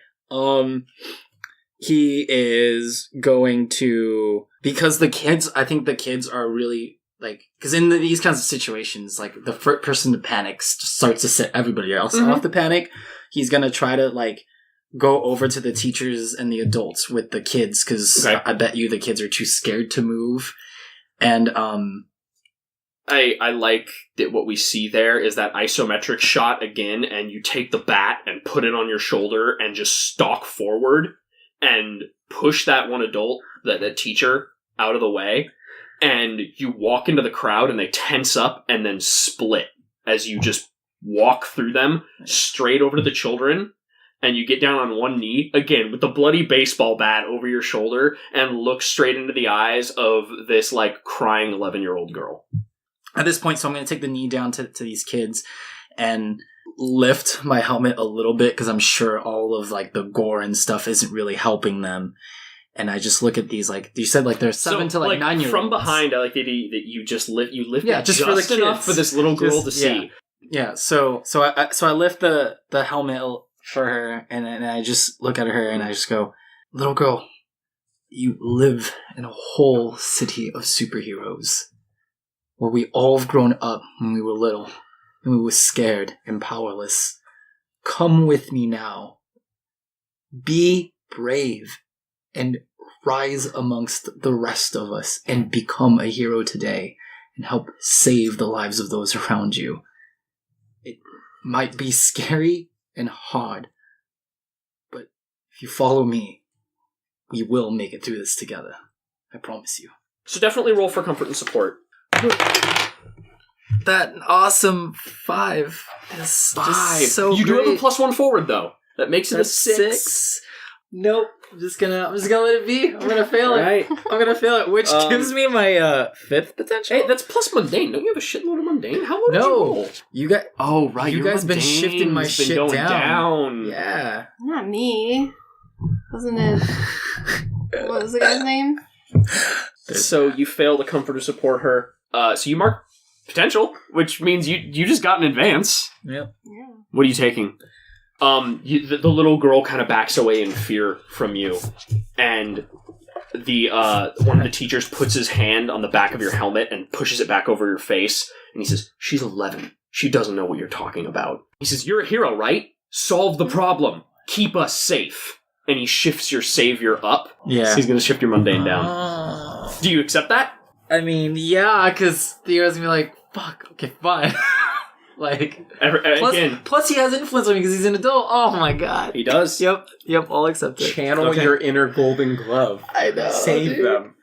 He is going to, because I think the kids are really, like, because in these kinds of situations, like, the first person to panic starts to set everybody else off the panic. He's going to try to, like, go over to the teachers and the adults with the kids, because I bet you the kids are too scared to move. And, I like that what we see there is that isometric shot again, and you take the bat and put it on your shoulder and just stalk forward and push that one adult, that teacher, out of the way. And you walk into the crowd and they tense up and then split as you just walk through them straight over to the children. And you get down on one knee, again, with the bloody baseball bat over your shoulder, and look straight into the eyes of this, like, crying 11-year-old girl. At this point, so I'm going to take the knee down to these kids and lift my helmet a little bit, because I'm sure all of, like, the gore and stuff isn't really helping them. And I just look at these, like, you said, like, they're 7 to, like, 9-year-olds. From behind, I like that you just lift it just for the enough kids. for this little girl to see. Yeah, so I lift the helmet for her, and I just look at her, and I just go, little girl, you live in a whole city of superheroes, where we all have grown up when we were little, and we were scared and powerless. Come with me now. Be brave, and rise amongst the rest of us, and become a hero today, and help save the lives of those around you. It might be scary and hard, but if you follow me, we will make it through this together. I promise you. So definitely roll for comfort and support. That awesome 5 is just so You great. do have a +1 forward, though. That makes it a 6. Nope. I'm just gonna let it be. I'm gonna fail Right. it. I'm gonna fail it, which gives me my 5th potential. Hey, that's plus mundane. Don't you have a shitload of mundane? How low did you roll? You got. Oh, right. You guys been shifting my shit going down. Yeah. Not me. Wasn't it? What was the guy's name? So you fail to comfort or support her. So you mark potential, which means you just got an advance. Yep. Yeah. What are you taking? the little girl kind of backs away in fear from you, and the one of the teachers puts his hand on the back of your helmet and pushes it back over your face, and he says, "She's 11. She doesn't know what you're talking about." He says, "You're a hero, right? Solve the problem. Keep us safe." And he shifts your savior up. Yeah. So he's going to shift your mundane down. Do you accept that? I mean, yeah, because Theo's gonna be like, fuck, okay, fine. Like, plus he has influence on me because he's an adult. Oh my god. He does. Yep, I'll accept it. Channel your inner golden glove. I know. Save them.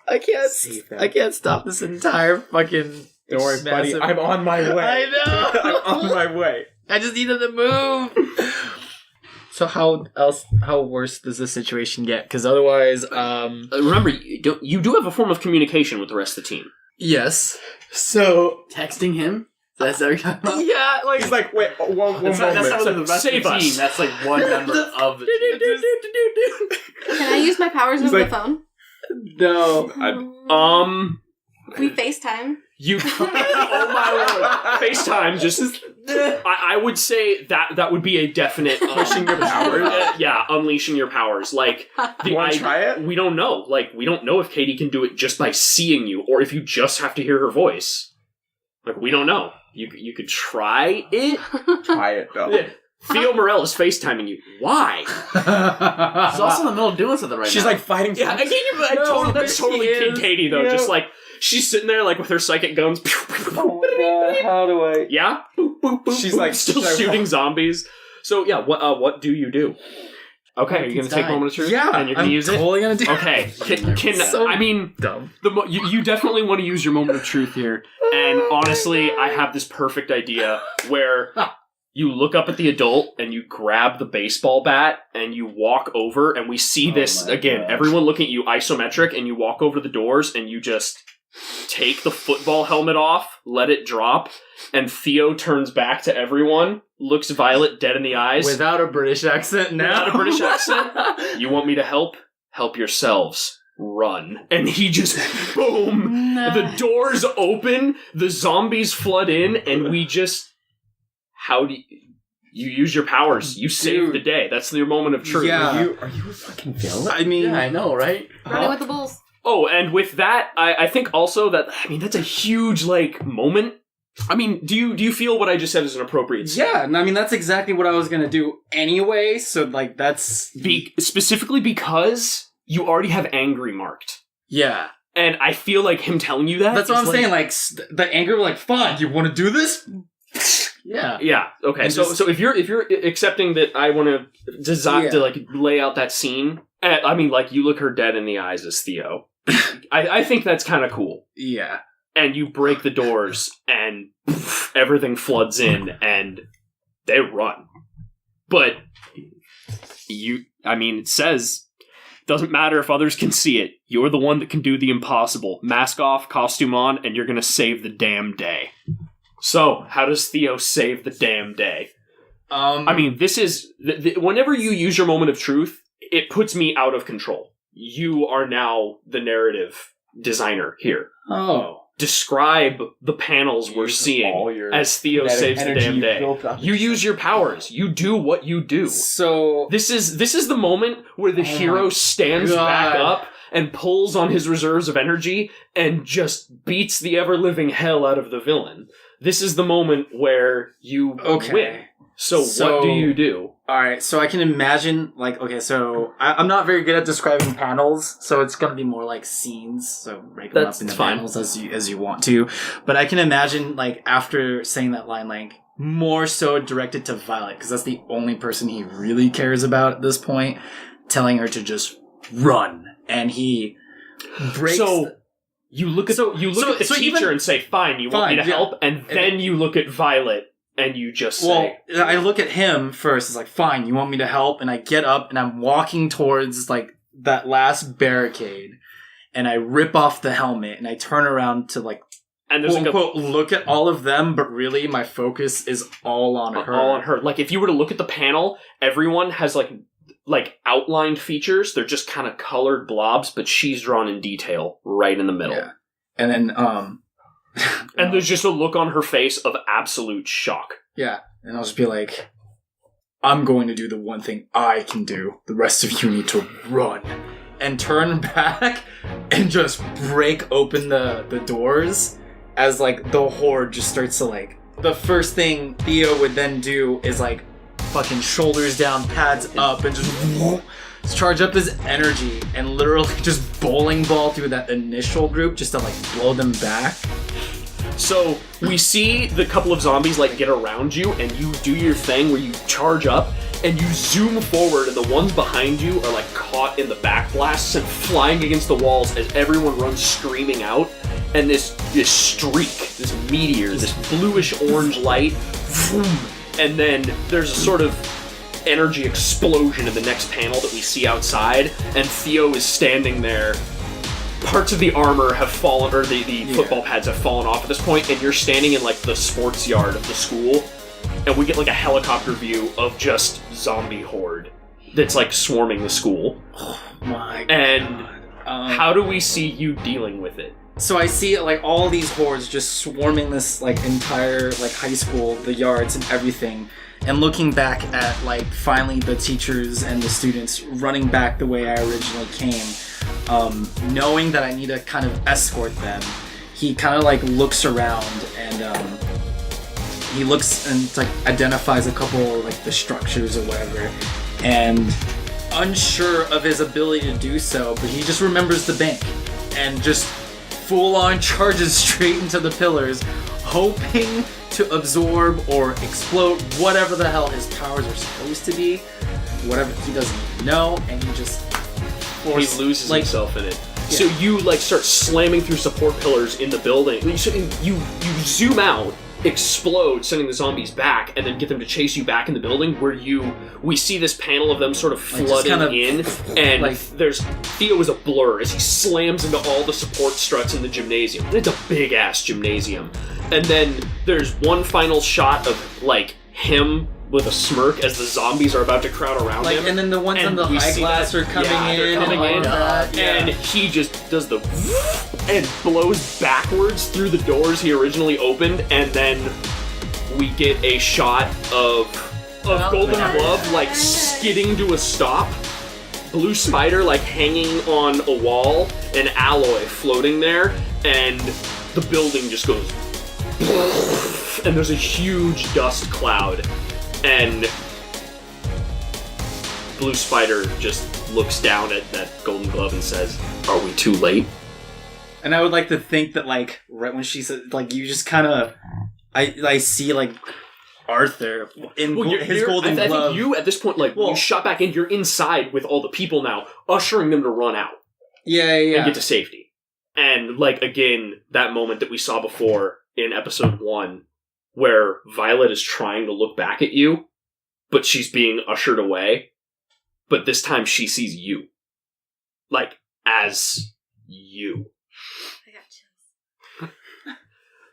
I can't stop this entire fucking... Don't worry, buddy. I'm on my way. I know. I'm on my way. I just need them to move. So how worse does this situation get? Because otherwise, remember, you do have a form of communication with the rest of the team. yes. So Texting him? That's every time. yeah, like He's like, wait, one moment. That's not the rest Save of the team. us. That's like one member of the team. Can I use my powers over the phone? no. We FaceTime. You, oh my lord, FaceTime. Just, I would say that would be a definite Pushing your powers. Yeah, unleashing your powers. Like, You want to try it? We don't know. Like, we don't know if Katie can do it just by seeing you, or if you just have to hear her voice. Like, we don't know. You could try it. Try it, though. Yeah. Theo Morell is FaceTiming you. Why? She's also in the middle of doing something right now. She's like fighting. Yeah, that's totally Kid Katie though. Yeah. Just like she's sitting there like with her psychic guns. Oh my god, how do I... Yeah, boop, boop, boop, She's boop, like still shooting zombies. So yeah, what do you do? Okay, are you gonna take a moment of truth? Yeah, and you're gonna use it. Totally gonna do. Okay, can So I mean dumb. you definitely want to use your moment of truth here. And honestly, I have this perfect idea where you look up at the adult and you grab the baseball bat and you walk over, and we see this again. gosh. Everyone looking at you isometric, and you walk over to the doors and you just take the football helmet off, let it drop, and Theo turns back to everyone, looks Violet dead in the eyes. Without a British accent now. Without a British accent? You want me to help? Help yourselves. Run. And he just, boom, the doors open, the zombies flood in, and we just, how do you use your powers? You save the day. That's your moment of truth. Yeah. Are you a fucking villain? I mean, Yeah, I know, right? Running with the bulls. Oh, and with that, I think also that, I mean, that's a huge, like, moment. I mean, do you feel what I just said is an appropriate scene? yeah, I mean, that's exactly what I was gonna do anyway, so, like, that's... Specifically because you already have angry marked. Yeah. And I feel like him telling you that That's what I'm is saying, like, the anger, like, fine, you want to do this? Yeah. Yeah. Okay. And So just- if you're accepting that I want to design Yeah. to like lay out that scene, I mean, like you look her dead in the eyes as Theo. I think that's kind of cool. Yeah. And you break the doors, and poof, everything floods in, and they run. But I mean, it says. Doesn't matter if others can see it. You're the one that can do the impossible. Mask off, costume on, and you're going to save the damn day. So, how does Theo save the damn day? I mean, this is... whenever you use your moment of truth, it puts me out of control. You are now the narrative designer here. Oh. Describe the panels we're seeing as Theo saves the damn day. You use your powers. You do what you do. So... This is the moment where the hero stands back up and pulls on his reserves of energy and just beats the ever-living hell out of the villain. This is the moment where you win. So what do you do? Alright, so I can imagine, like, okay, so I'm not very good at describing panels, so it's gonna be more like scenes, so break them up into panels as you want to. But I can imagine, like, after saying that line, like, more so directed to Violet, because that's the only person he really cares about at this point, telling her to just run. And he breaks... So you look at the teacher and say, fine, you want me to help? And then you look at Violet and you just say... Well, I look at him first. It's like, fine, you want me to help? And I get up and I'm walking towards, like, that last barricade. And I rip off the helmet and I turn around to, like, and there's quote, look at all of them, but really my focus is all on her. All on her. Like, if you were to look at the panel, everyone has, like outlined features. They're just kind of colored blobs, but she's drawn in detail right in the middle. Yeah. And then, and there's just a look on her face of absolute shock. Yeah. and I'll just be like, I'm going to do the one thing I can do. The rest of you need to run. And turn back and just break open the doors as, like, the horde just starts to, like... The first thing Theo would then do is, like, fucking shoulders down, pads up, and just charge up his energy and literally just bowling ball through that initial group just to, like, blow them back. So we see the couple of zombies like get around you, and you do your thing where you charge up and you zoom forward, and the ones behind you are like caught in the back blasts and flying against the walls as everyone runs screaming out. And this streak, this meteor, this bluish orange light, vroom, and then there's a sort of energy explosion in the next panel that we see outside, and Theo is standing there. Parts of the armor have fallen, or the football pads have fallen off at this point, and you're standing in, like, the sports yard of the school, and we get, like, a helicopter view of just zombie horde that's, like, swarming the school. Oh my god. And how do we see you dealing with it? So I see, like, all these hordes just swarming this, like, entire, like, high school, the yards and everything, and looking back at, like, finally the teachers and the students running back the way I originally came. Knowing that I need to kind of escort them, he kind of like looks around and he looks and like identifies a couple like the structures or whatever, and unsure of his ability to do so, but he just remembers the bank and just full on charges straight into the pillars, hoping to absorb or explode whatever the hell his powers are supposed to be, whatever he doesn't know, and he just he loses himself in it. Yeah. So you like start slamming through support pillars in the building. You zoom out, explode, sending the zombies back, and then get them to chase you back in the building. Where we see this panel of them sort of flooding in, and like, there's Theo is a blur as he slams into all the support struts in the gymnasium. And it's a big ass gymnasium. And then there's one final shot of like him with a smirk as the zombies are about to crowd around him. And then the ones on the high glass are coming in. And he just does the and blows backwards through the doors he originally opened, and then we get a shot of Golden Glove like skidding to a stop, Blue Spider like hanging on a wall, and Alloy floating there, and the building just goes and there's a huge dust cloud. And Blue Spider just looks down at that Golden Glove and says, "Are we too late?" And I would like to think that, like, right when she said, like, you just kind of, I see, like, Arthur in his Golden Glove. I think you, at this point, like, you shot back in, you're inside with all the people now, ushering them to run out. Yeah. And get to safety. And, like, again, that moment that we saw before in episode 1, where Violet is trying to look back at you, but she's being ushered away. But this time she sees you. Like, as you. I got chills.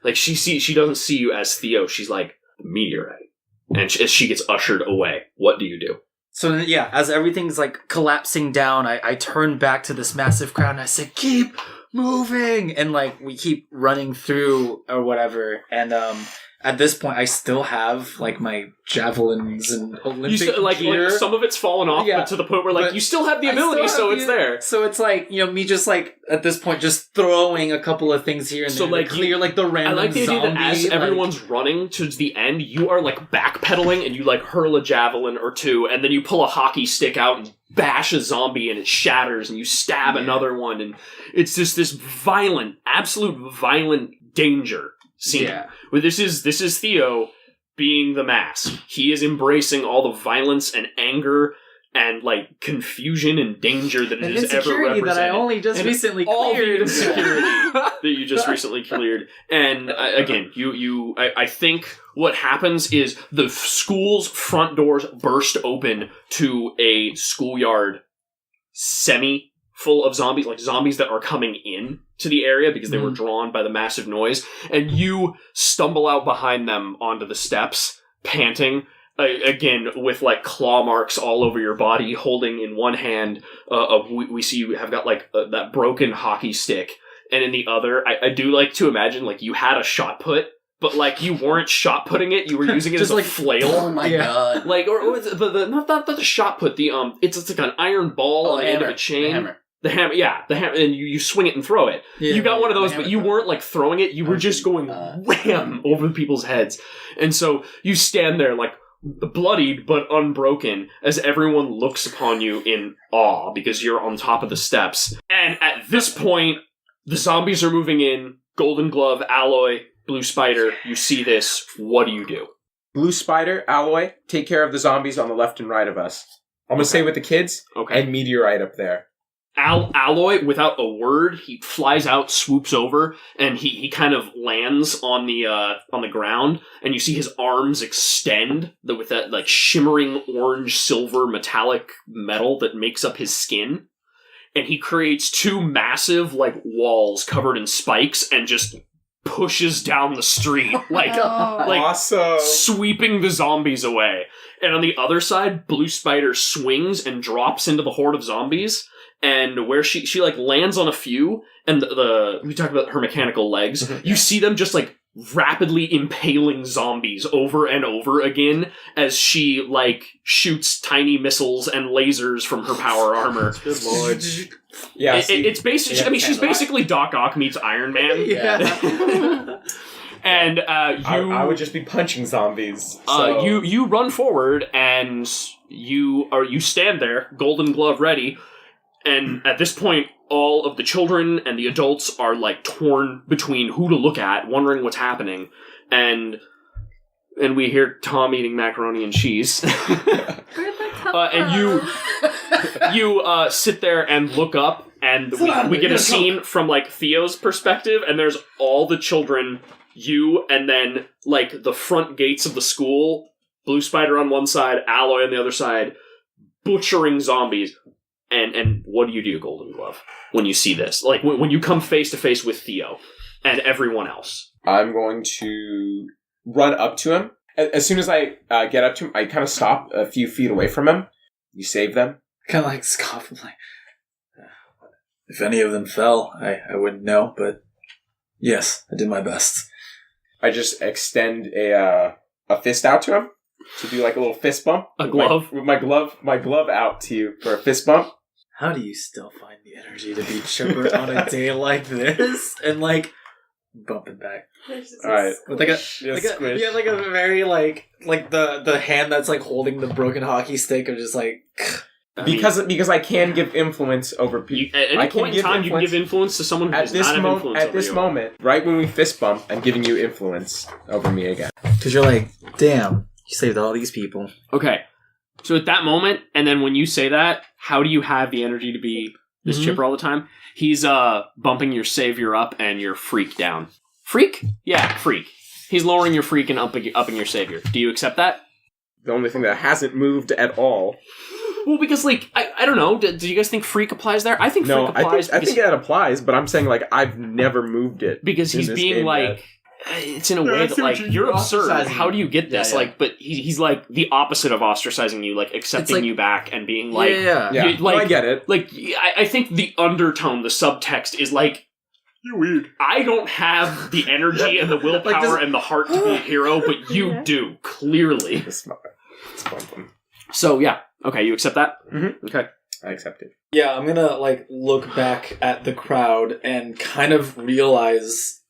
Like, she doesn't see you as Theo. She's like, the meteorite. And as she gets ushered away, what do you do? So, yeah, as everything's, like, collapsing down, I turn back to this massive crowd and I say, keep moving! And, like, we keep running through or whatever. And, at this point, I still have, like, my javelins and Olympic gear. Like, some of it's fallen off, but to the point where, like, you still have the ability, so it's there. So it's like, you know, me just, like, at this point, just throwing a couple of things here and there to clear, like, the random zombie. I like the idea that as everyone's running towards the end, you are, like, backpedaling, and you, like, hurl a javelin or two, and then you pull a hockey stick out and bash a zombie, and it shatters, and you stab another one, and it's just this violent, absolute violent danger scene. Yeah. Well, this is Theo being the mask. He is embracing all the violence and anger and like confusion and danger that it has ever represented. That I only just recently cleared. All the insecurity that you just recently cleared. And again, I think what happens is the school's front doors burst open to a schoolyard semi full of zombies, like zombies that are coming in to the area because they were drawn by the massive noise, and you stumble out behind them onto the steps, panting, again, with like claw marks all over your body, holding in one hand, we see you have got like that broken hockey stick, and in the other, I do like to imagine like you had a shot put, but like you weren't shot putting it, you were using it Just as a like- flail. Oh my god. Like, or the not the shot put, it's like an iron ball on the end of a chain. The hammer, and you swing it and throw it. Yeah, you got one of those, the but hammer you throw. weren't like throwing it, you were just going wham over people's heads. And so you stand there like bloodied but unbroken as everyone looks upon you in awe because you're on top of the steps. And at this point, the zombies are moving in. Golden Glove, Alloy, Blue Spider, you see this. What do you do? Blue Spider, Alloy, take care of the zombies on the left and right of us. I'm gonna stay with the kids. Okay. And Meteorite up there. Alloy, without a word, he flies out, swoops over, and he kind of lands on the ground, and you see his arms extend with that like shimmering orange silver metallic metal that makes up his skin, and he creates two massive like walls covered in spikes and just pushes down the street like Awesome. sweeping the zombies away. And on the other side, Blue Spider swings and drops into the horde of zombies. And where she like lands on a few, and we talked about her mechanical legs, you see them just like rapidly impaling zombies over and over again as she like shoots tiny missiles and lasers from her power armor. Good lord. Yeah, It's basically, I mean, she's basically Doc Ock meets Iron Man. Yeah. And I would just be punching zombies. So. you run forward and you stand there, Golden Glove ready. And at this point, all of the children and the adults are, like, torn between who to look at, wondering what's happening. And we hear Tom eating macaroni and cheese. And you sit there and look up, and we get a scene from, like, Theo's perspective, and there's all the children, you, and then, like, the front gates of the school, Blue Spider on one side, Alloy on the other side, butchering zombies. And what do you do, Golden Glove, when you see this? Like, when you come face to face with Theo and everyone else. I'm going to run up to him. As soon as I get up to him, I kind of stop a few feet away from him. You save them. Kind of like scoff. I'm like, if any of them fell, I wouldn't know, but yes, I did my best. I just extend a fist out to him to do like a little fist bump. A glove? With my glove out to you for a fist bump. How do you still find the energy to be chipper on a day like this? And like, bumping back. Alright. With like a, Squish. like a very like the hand that's like holding the broken hockey stick of just like... Because I can give influence over people. At any point in time, you can give influence to someone who does not have influence At over this you. moment, right when we fist bump, I'm giving you influence over me again. Because you're like, damn, you saved all these people. Okay. So at that moment, and then when you say that, how do you have the energy to be this chipper all the time? He's bumping your savior up and your freak down. Freak? Yeah, freak. He's lowering your freak and upping your savior. Do you accept that? The only thing that hasn't moved at all. Well, because, like, I don't know. Do you guys think freak applies there? I think No, freak applies I think that applies, but I'm saying, like, I've never moved it. because in he's this being, game like... yet. It's in a Yeah, I way see that, what like, you're absurd. ostracizing How do you get this? Yeah, yeah. Like, but he's, like, the opposite of ostracizing you, like, accepting like- you back and being, like... yeah. Yeah, you- no, I get it. Like, I think the undertone, the subtext is, like, You're weird. I don't have the energy and the willpower and the heart to be a hero, but you do, clearly. It's fun. So, yeah. Okay, you accept that? Mhm. Okay. I accept it. Yeah, I'm gonna, like, look back at the crowd and kind of realize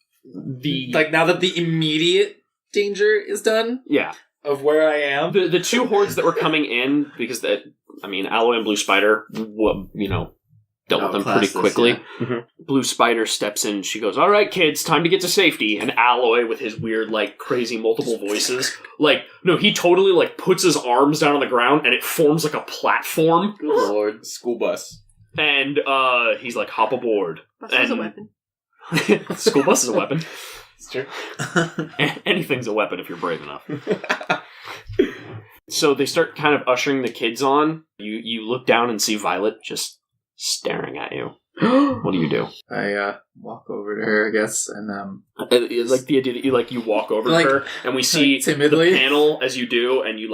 like, now that the immediate danger is done Yeah. of where I am. The two hordes that were coming in, because, Alloy and Blue Spider, dealt with them pretty classless, quickly. yeah. Mhm. Blue Spider steps in, she goes, "All right, kids, time to get to safety." And Alloy, with his weird, like, crazy multiple voices, he totally, like, puts his arms down on the ground, and it forms, like, a platform. Good lord. School bus. And, he's like, "Hop aboard." Bus is a And- weapon. School bus is a weapon. It's true. Anything's a weapon if you're brave enough. So they start kind of ushering the kids on. You look down and see Violet just staring at you. What do you do? I walk over to her, I guess, and It's like the idea that you walk over Like, to her, and we see timidly. the panel as you do, and you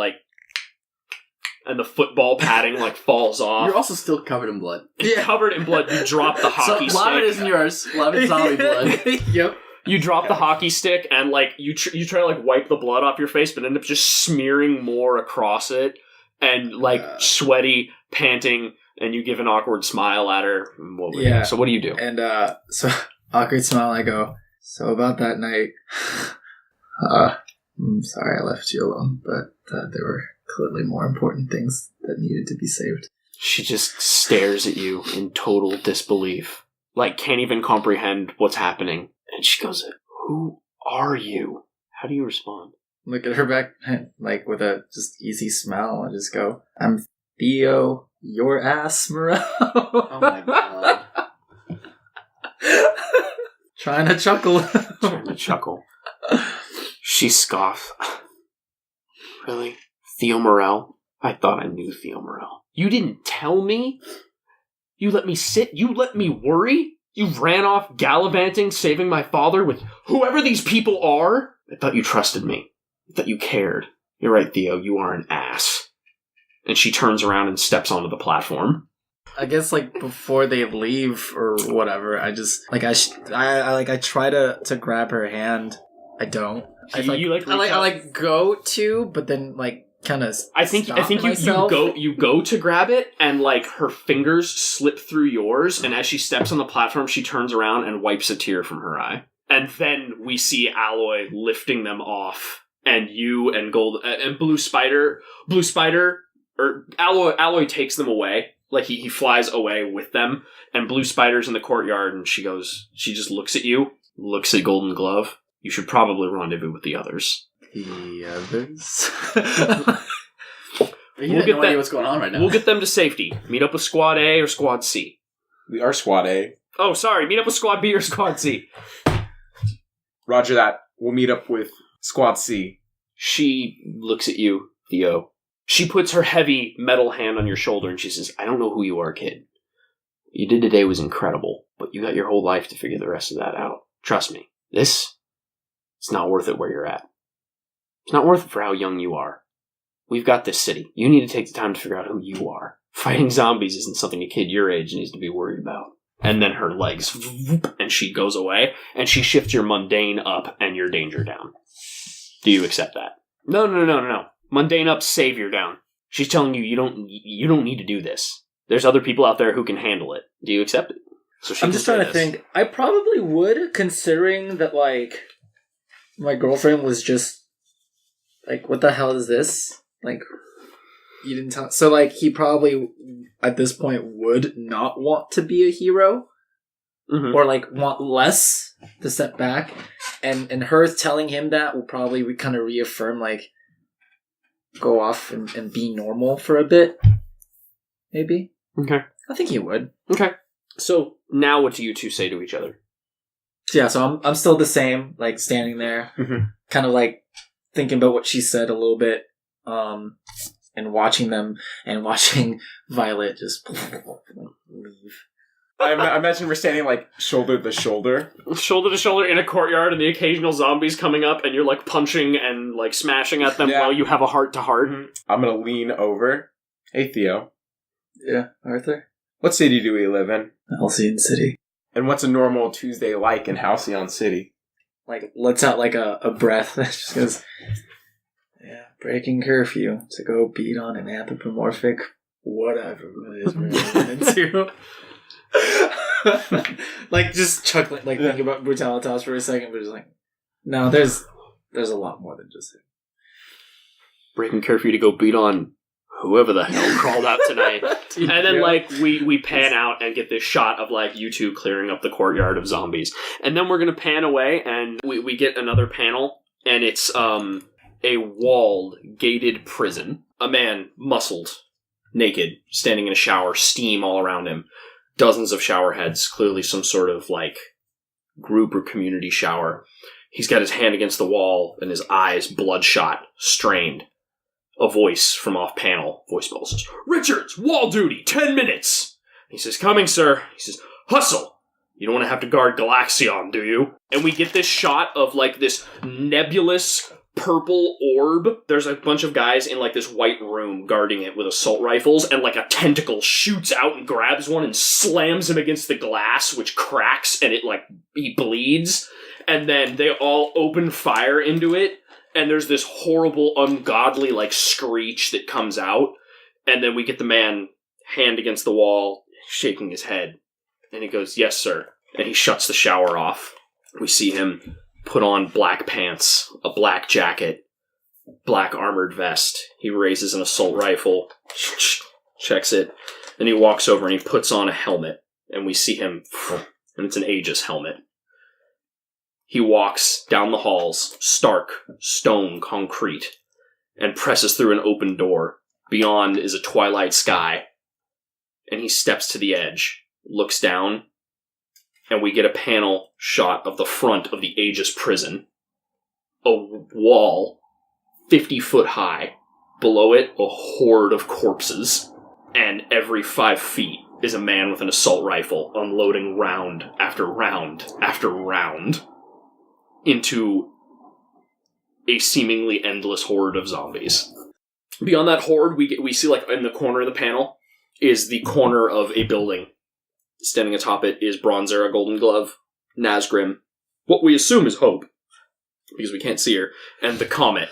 and the football padding falls off. You're also still covered in blood. Covered in blood. You drop the hockey So, a lot of it stick. isn't yours. A lot of it's zombie blood. Yep. You drop the hockey stick and like you try to like wipe the blood off your face, but end up just smearing more across it and like sweaty, panting, and you give an awkward smile at her. So what do you do? And so awkward smile. I go. So about that night, I'm sorry I left you alone, but there were clearly more important things that needed to be saved. She just stares at you in total disbelief, like can't even comprehend what's happening. And she goes, "Who are you?" How do you respond? Look at her back, like with a just easy smile, and just go, "I'm Theo, your ass, Morel." Oh my god. Trying to chuckle. She scoffs. Really? Theo Morel? I thought I knew Theo Morel. You didn't tell me? You let me sit? You let me worry? You ran off gallivanting, saving my father with whoever these people are? I thought you trusted me. I thought you cared. You're right, Theo. You are an ass. And she turns around and steps onto the platform. I guess like before they leave or whatever, I just like I try to grab her hand. I don't. I go to, but then like kind of. I think you go to grab it, and like her fingers slip through yours, and as she steps on the platform, she turns around and wipes a tear from her eye, and then we see Alloy lifting them off, and you and Gold and Blue Spider, or Alloy takes them away. Like, he flies away with them, and Blue Spider's in the courtyard, and she just looks at you, looks at Golden Glove. You should probably rendezvous with the others. The others? You have no idea what's going on right now. We'll get them to safety. Meet up with Squad A or Squad C. We are Squad A. Oh, sorry. Meet up with Squad B or Squad C. Roger that. We'll meet up with Squad C. She looks at you, Theo. She puts her heavy metal hand on your shoulder and she says, I don't know who you are, kid. What you did today was incredible, but you got your whole life to figure the rest of that out. Trust me. It's not worth it where you're at. It's not worth it for how young you are. We've got this city. You need to take the time to figure out who you are. Fighting zombies isn't something a kid your age needs to be worried about. And then her legs, and she goes away, and she shifts your mundane up and your danger down. Do you accept that? No. Mundane up, savior down. She's telling you you don't need to do this. There's other people out there who can handle it. Do you accept it? So I'm just trying to think. I probably would, considering that, like, my girlfriend was just, like, what the hell is this? Like, you didn't tell... So, like, he probably, at this point, would not want to be a hero. Mm-hmm. Or, like, want less to step back. And her telling him that will probably kind of reaffirm, like, go off and be normal for a bit. Maybe. Okay. I think he would. Okay. So, now what do you two say to each other? Yeah, so I'm still the same, like, standing there, kind of, like, thinking about what she said a little bit, and watching them, and watching Violet just leave. I imagine we're standing, like, shoulder to shoulder. Shoulder to shoulder in a courtyard, and the occasional zombies coming up, and you're, like, punching and, like, smashing at them while you have a heart-to-heart. I'm gonna lean over. Hey, Theo. Yeah, Arthur? What city do we live in? Halcyon City. And what's a normal Tuesday like in Halcyon City? Like, lets out, like, a breath that just goes, yeah, breaking curfew to go beat on an anthropomorphic whatever it is we're into. Like, just chuckling, like, thinking about Brutalitas for a second, but just like, no, there's a lot more than just it. Breaking curfew to go beat on whoever the hell crawled out tonight. And then, like, we pan out and get this shot of, like, you two clearing up the courtyard of zombies. And then we're going to pan away, and we get another panel, and it's a walled, gated prison. A man, muscled, naked, standing in a shower, steam all around him. Dozens of shower heads, clearly some sort of, like, group or community shower. He's got his hand against the wall, and his eyes bloodshot, strained. A voice from off-panel, voicemail says, Richards, wall duty, 10 minutes! He says, coming, sir. He says, hustle! You don't want to have to guard Galaxion, do you? And we get this shot of, like, this nebulous purple orb. There's a bunch of guys in, like, this white room guarding it with assault rifles, and, like, a tentacle shoots out and grabs one and slams him against the glass, which cracks, and it, like, he bleeds. and then they all open fire into it, and there's this horrible, ungodly, like, screech that comes out, and then we get the man, hand against the wall, shaking his head, and he goes, "Yes, sir," and he shuts the shower off. We see him put on black pants, a black jacket, black armored vest. He raises an assault rifle, checks it, and he walks over and he puts on a helmet, and we see him, and it's an Aegis helmet. He walks down the halls, stark, stone concrete, and presses through an open door. Beyond is a twilight sky, and he steps to the edge, looks down, and we get a panel shot of the front of the Aegis prison. A wall, 50 foot high. Below it, a horde of corpses. And every 5 feet is a man with an assault rifle unloading round after round after round into a seemingly endless horde of zombies. Beyond that horde, we see, like, in the corner of the panel is the corner of a building. Standing atop it is Bronze Era Golden Glove, Nazgrim, what we assume is Hope, because we can't see her, and the Comet.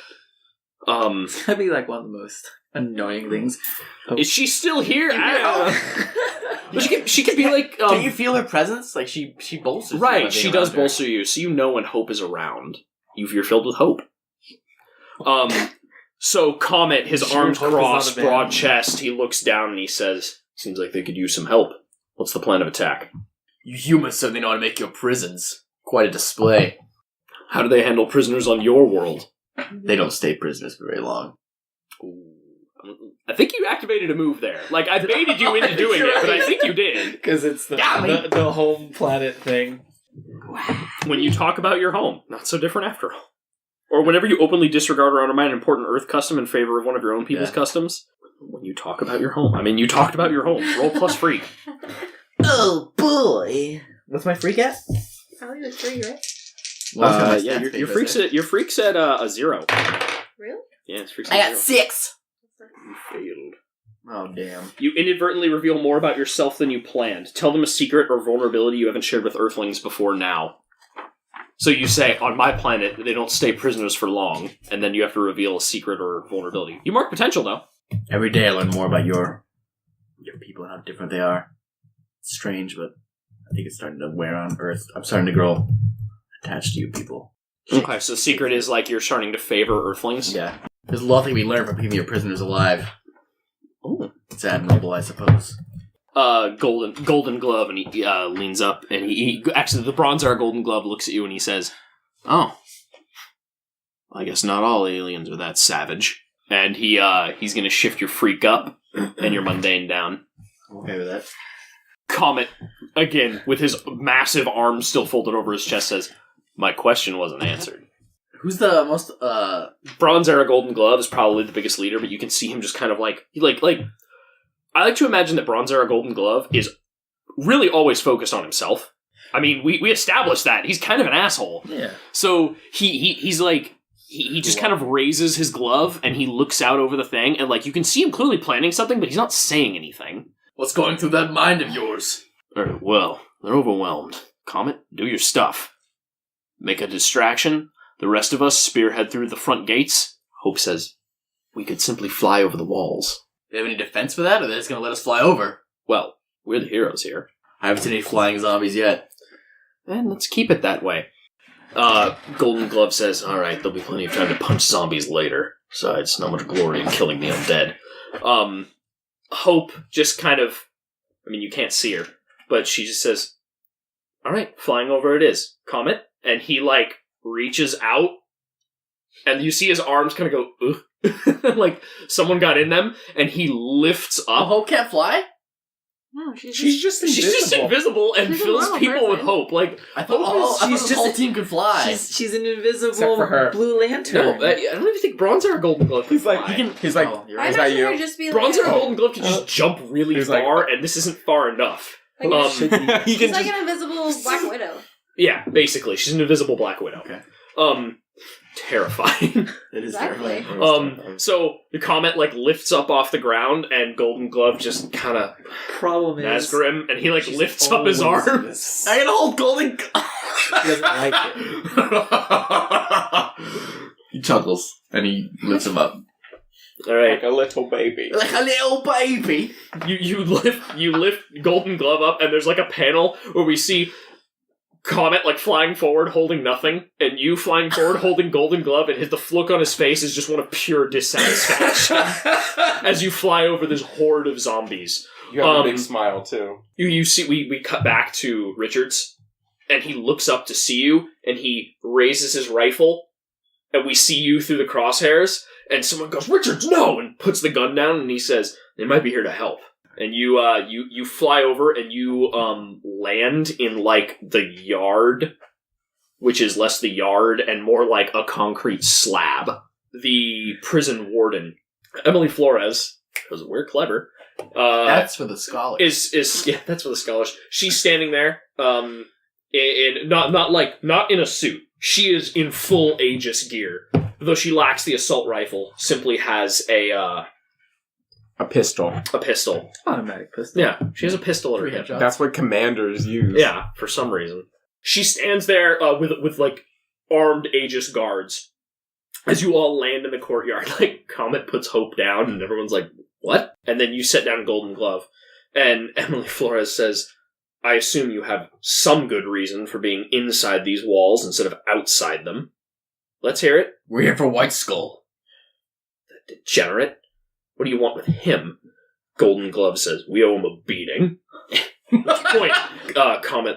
That'd be like one of the most annoying things. Is she still here? She could be like... Can you feel her presence? Like, she bolsters you. Right, she does bolster you, so you know when Hope is around. You're filled with hope. So Comet, his arms crossed, broad chest, he looks down and he says, "Seems like they could use some help. What's the plan of attack?" "You humans certainly know how to make your prisons. Quite a display." "How do they handle prisoners on your world?" "They don't stay prisoners for very long." Ooh. I think you activated a move there. Like, I baited you into doing it, but I think you did. Because it's the home planet thing. When you talk about your home, not so different after all. Or whenever you openly disregard or undermine an important Earth custom in favor of one of your own people's customs. When you talk about your home. I mean, you talked about your home. Roll plus freak. Oh, boy. What's my freak at? Probably was 3, right? Yeah, your freak's at a 0. Really? Yeah, it's freak's I at got 0. 6. You failed. Oh, damn. You inadvertently reveal more about yourself than you planned. Tell them a secret or vulnerability you haven't shared with Earthlings before now. So you say, on my planet, they don't stay prisoners for long, and then you have to reveal a secret or vulnerability. You mark potential, though. Every day I learn more about your people and how different they are. It's strange, but I think it's starting to wear on Earth. I'm starting to grow attached to you people. Okay, so the secret is, like, you're starting to favor Earthlings? Yeah. There's a lot that we learn from keeping your prisoners alive. Oh. It's admirable, I suppose. Golden Glove, and he leans up, and he actually, the Bronze Era Golden Glove looks at you and he says, "Oh, I guess not all aliens are that savage." And he's gonna shift your freak up and your mundane down. I'm okay with that. Comet, again, with his massive arms still folded over his chest, says, "My question wasn't answered." Who's the most, Bronze Era Golden Glove is probably the biggest leader, but you can see him just kind of like I like to imagine that Bronze Era Golden Glove is really always focused on himself. I mean, we established that. He's kind of an asshole. Yeah. So he's like, he just kind of raises his glove and he looks out over the thing and, like, you can see him clearly planning something, but he's not saying anything. What's going through that mind of yours? Well, they're overwhelmed. Comet, do your stuff. Make a distraction. The rest of us spearhead through the front gates. Hope says, we could simply fly over the walls. Do they have any defense for that, or they're just going to let us fly over? Well, we're the heroes here. I haven't seen any flying zombies yet. And let's keep it that way. Golden Glove says, "Alright, there'll be plenty of time to punch zombies later. Besides, not much glory in killing the undead." Hope just kind of... I mean, you can't see her, but she just says, "Alright, flying over it is. Comet." And he, like, reaches out, and you see his arms kind of go, ugh. Like someone got in them, and he lifts up. Hope can't fly? No, she's just invisible. She's just invisible and She's a fills normal people with person. hope. Like, I thought she's the just whole team could fly. She's an invisible Except for her. Blue Lantern. no, I don't even think Bronze Era Golden Glove can fly. He's like, Oh, you're I right. is that imagine her you? just be Bronze like, Era Golden Glove can just jump really He's like- far, and this isn't far enough. like he she's can like just, an invisible Black Widow. Yeah, basically, she's an invisible Black Widow. Okay. Terrifying. It is Exactly. terrifying. So the comet like lifts up off the ground, and Golden Glove just kind of Problem is, Nazgrim, and he like she's lifts up his always arm. this- I can hold Golden. She doesn't like it. He chuckles and he lifts him up All right, Like a little baby. like a little baby. you lift Golden Glove up, and there's like a panel where we see Comet like flying forward holding nothing, and you flying forward holding Golden Glove, and the look on his face is just one of pure dissatisfaction as you fly over this horde of zombies. You have a big smile too. You see, we cut back to Richards, and he looks up to see you, and he raises his rifle, and we see you through the crosshairs, and someone goes, "Richards, no!" and puts the gun down, and he says, "They might be here to help." And you fly over, and you land in like the yard, which is less the yard and more like a concrete slab. The prison warden, Emily Flores, because we're clever. That's for the scholars. Is yeah, that's for the scholars. She's standing there, not in a suit. She is in full Aegis gear, though she lacks the assault rifle. Simply has a pistol. A pistol. Automatic pistol. Yeah, she has a pistol at her hip. That's what commanders use. Yeah, for some reason. She stands there with like armed Aegis guards as you all land in the courtyard. Like Comet puts Hope down, and everyone's like, "What?" And then you set down Golden Glove, and Emily Flores says, "I assume you have some good reason for being inside these walls instead of outside them. Let's hear it." We're here for White Skull. "That degenerate. What do you want with him?" Golden Glove says, "We owe him a beating." At which point, Comet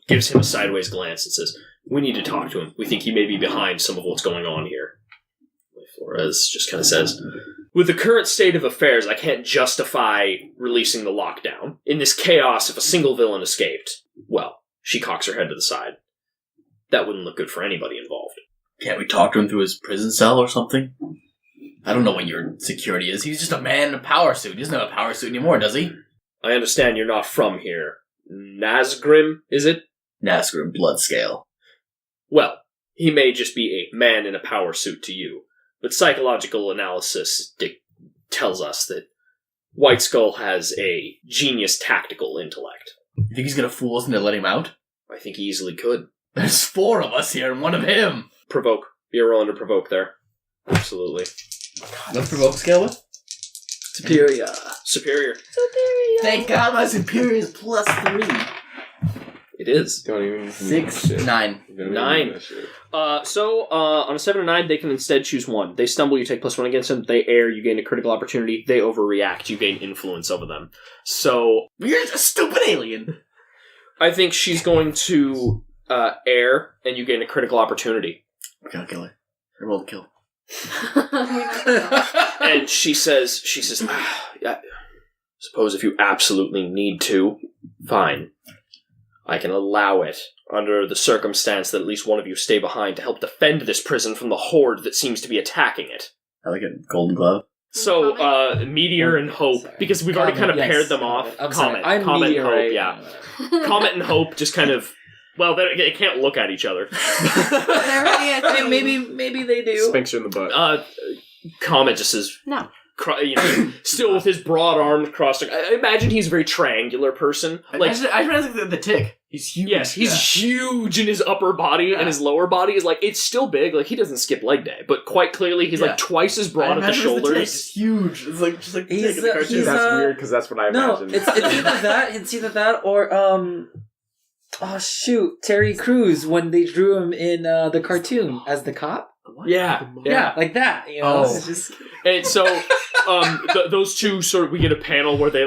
gives him a sideways glance and says, "We need to talk to him. We think he may be behind some of what's going on here." Flores just kind of says, "With the current state of affairs, I can't justify releasing the lockdown. In this chaos, if a single villain escaped, well," she cocks her head to the side, "that wouldn't look good for anybody involved." Can't we talk to him through his prison cell or something? I don't know what your security is. He's just a man in a power suit. He doesn't have a power suit anymore, does he? "I understand you're not from here. Nazgrim, is it?" Nazgrim Bloodscale. "Well, he may just be a man in a power suit to you, but psychological analysis tells us that White Skull has a genius tactical intellect. You think he's gonna fool us into letting him out? I think he easily could." There's 4 of us here and 1 of him. Provoke. Be a roll to provoke there. Absolutely. What's provoke scale with? Superior. Superior. Thank God my superior is +3. It is. Don't even 6, 9. Don't even 9. do that shit. So on a 7 or 9, they can instead choose 1. They stumble, you take +1 against them. They err, you gain a critical opportunity. They overreact, you gain influence over them. So You're just a stupid alien. I think she's going to err, and you gain a critical opportunity. Okay, I'll kill her. I roll the kill. And she says, yeah, suppose if you absolutely need to, fine. I can allow it, under the circumstance that at least one of you stay behind to help defend this prison from the horde that seems to be attacking it. I like it. Golden Glove. So, Meteor and Hope, Sorry. because we've already kind of Yes. paired them off. I'm sorry. Comet. I'm Comet and Meteorite. Hope, yeah. Comet and Hope just kind of, well, they can't look at each other. They're already a I mean, team. maybe they do. Spanks you in the butt. Comet just says, No. still with his broad arms crossed. I imagine he's a very triangular person. Like, I realize the tick. He's huge. yes, he's huge in his upper body, and his lower body is like, it's still big. Like, he doesn't skip leg day, but quite clearly he's like twice as broad at the shoulders. It's huge. It's like just like the He's, tick in the cartoon. he's, That's weird because that's what I No, imagined. it's either that or oh shoot, Terry Crews when they drew him in the cartoon as the cop. Yeah. Yeah, like that. You know, Oh. it's just And so, those two sort of, we get a panel where they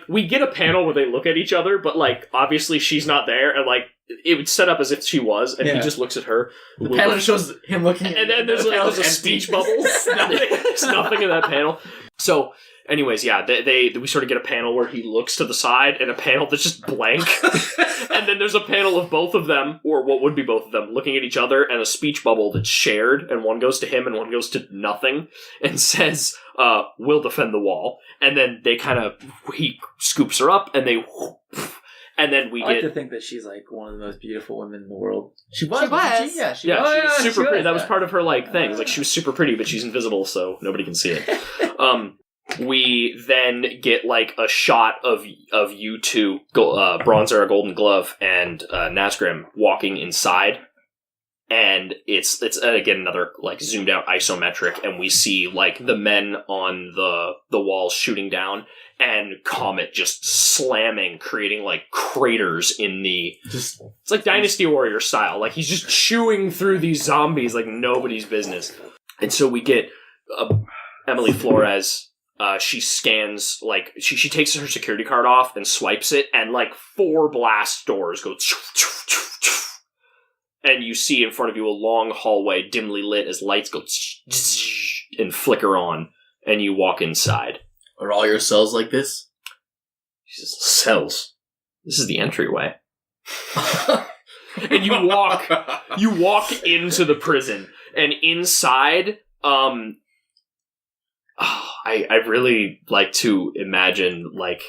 we get a panel where they look at each other, but like, obviously she's not there, and like, it would set up as if she was, and he Yeah. just looks at her. The panel shows him looking at And then there's a speech bubble. There's nothing in that panel. So, anyways, yeah, we sort of get a panel where he looks to the side, and a panel that's just blank. And then there's a panel of both of them, or what would be both of them, looking at each other, and a speech bubble that's shared, and one goes to him and one goes to nothing, and says, "We'll defend the wall." And then they he scoops her up, and they And then we I like get... to think that she's like one of the most beautiful women in the world. She was. She was. Yeah, she Yeah, was. she was yeah, super she pretty. was. That was part of her thing. Like she was super pretty, but she's invisible, so nobody can see it. We then get like a shot of you two, Bronzer, a Golden Glove, and Nazgrim walking inside, and it's again another like zoomed out isometric, and we see like the men on the walls shooting down, and Comet just slamming, creating like craters in the. It's like Dynasty Warrior style. Like he's just chewing through these zombies like nobody's business, and so we get Emily Flores. She scans, like, she takes her security card off and swipes it, and, like, 4 blast doors go, and you see in front of you a long hallway dimly lit as lights go and flicker on, and you walk inside. Are all your cells like this? She says, cells? This is the entryway. And you walk into the prison, and inside, I really like to imagine, like,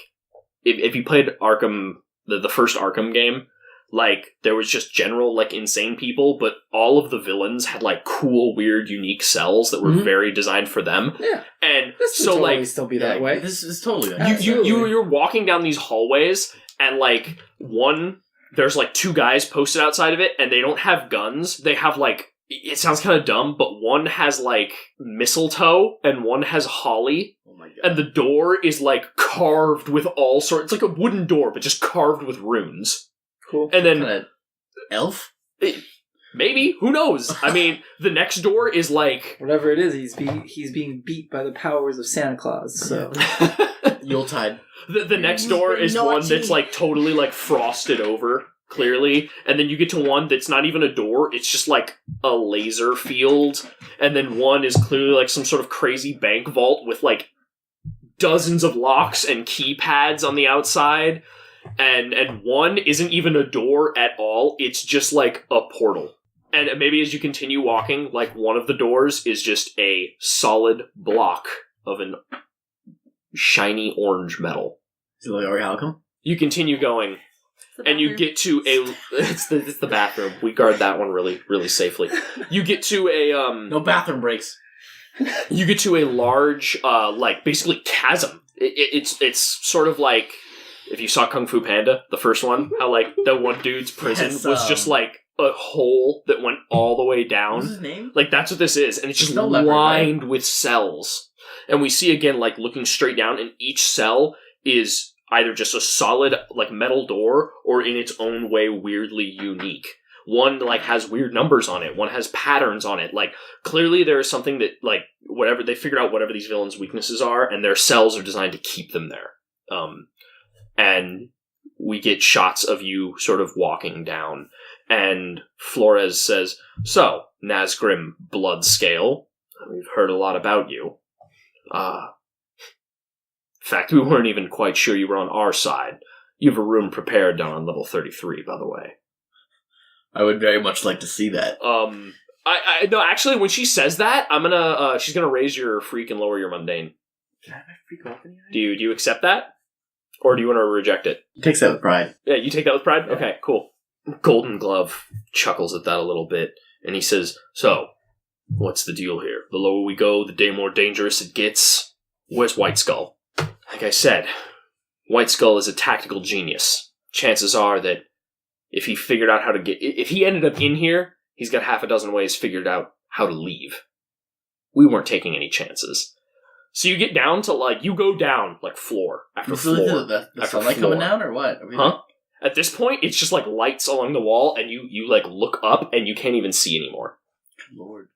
if you played Arkham, the first Arkham game, like, there was just general, like, insane people, but all of the villains had, like, cool, weird, unique cells that were very designed for them. Yeah. And This so, would like, totally still be that way. This is totally that. you're walking down these hallways, and, like, there's, like, 2 guys posted outside of it, and they don't have guns. They have, like, it sounds kind of dumb, but one has, like, mistletoe, and one has holly. Oh my god. And the door is, like, carved with all sorts... It's like a wooden door, but just carved with runes. Cool. And then... Kinda elf? Maybe. Who knows? I mean, the next door is, like... Whatever it is, he's being beat by the powers of Santa Claus, so... Yuletide. The next door is one that's, like, totally, like, frosted over, clearly. And then you get to one that's not even a door. It's just, like, a laser field. And then one is clearly, like, some sort of crazy bank vault with, like, dozens of locks and keypads on the outside. And one isn't even a door at all. It's just, like, a portal. And maybe as you continue walking, like, one of the doors is just a solid block of an shiny orange metal. Is it like Orichalcum? You continue going, and you get to a... It's the bathroom. We guard that one really, really safely. You get to a... No bathroom breaks. You get to a large, like, basically chasm. It's sort of like... If you saw Kung Fu Panda, the first one, how, like, the one dude's prison was just, like, a hole that went all the way down. What's his name? Like, that's what this is. And it's just No leopard, lined with cells. And we see, again, like, looking straight down, and each cell is either just a solid, like, metal door, or in its own way weirdly unique. One, like, has weird numbers on it. One has patterns on it. Like, clearly there is something that, like, whatever, they figured out whatever these villains' weaknesses are, and their cells are designed to keep them there. And we get shots of you sort of walking down. And Flores says, "So, Nazgrim Bloodscale, we've heard a lot about you. In fact, we weren't even quite sure you were on our side. You have a room prepared down on level 33, by the way." I would very much like to see that. No, actually, when she says that, I'm gonna, she's gonna raise your freak and lower your mundane. Can I have my freak off any? Do you accept that? Or do you want to reject it? He takes that with pride. Yeah, you take that with pride? Yeah. Okay, cool. Golden Glove chuckles at that a little bit, and he says, "So, what's the deal here? The lower we go, the more dangerous it gets. Where's White Skull?" Like I said, White Skull is a tactical genius. Chances are that if he ended up in here, he's got half a dozen ways figured out how to leave. We weren't taking any chances. So you get down to, like, you go down, like, floor after floor. The after sunlight floor. coming down, or what? Huh? At this point, it's just, like, lights along the wall, and you like, look up, and you can't even see anymore. Good Lord.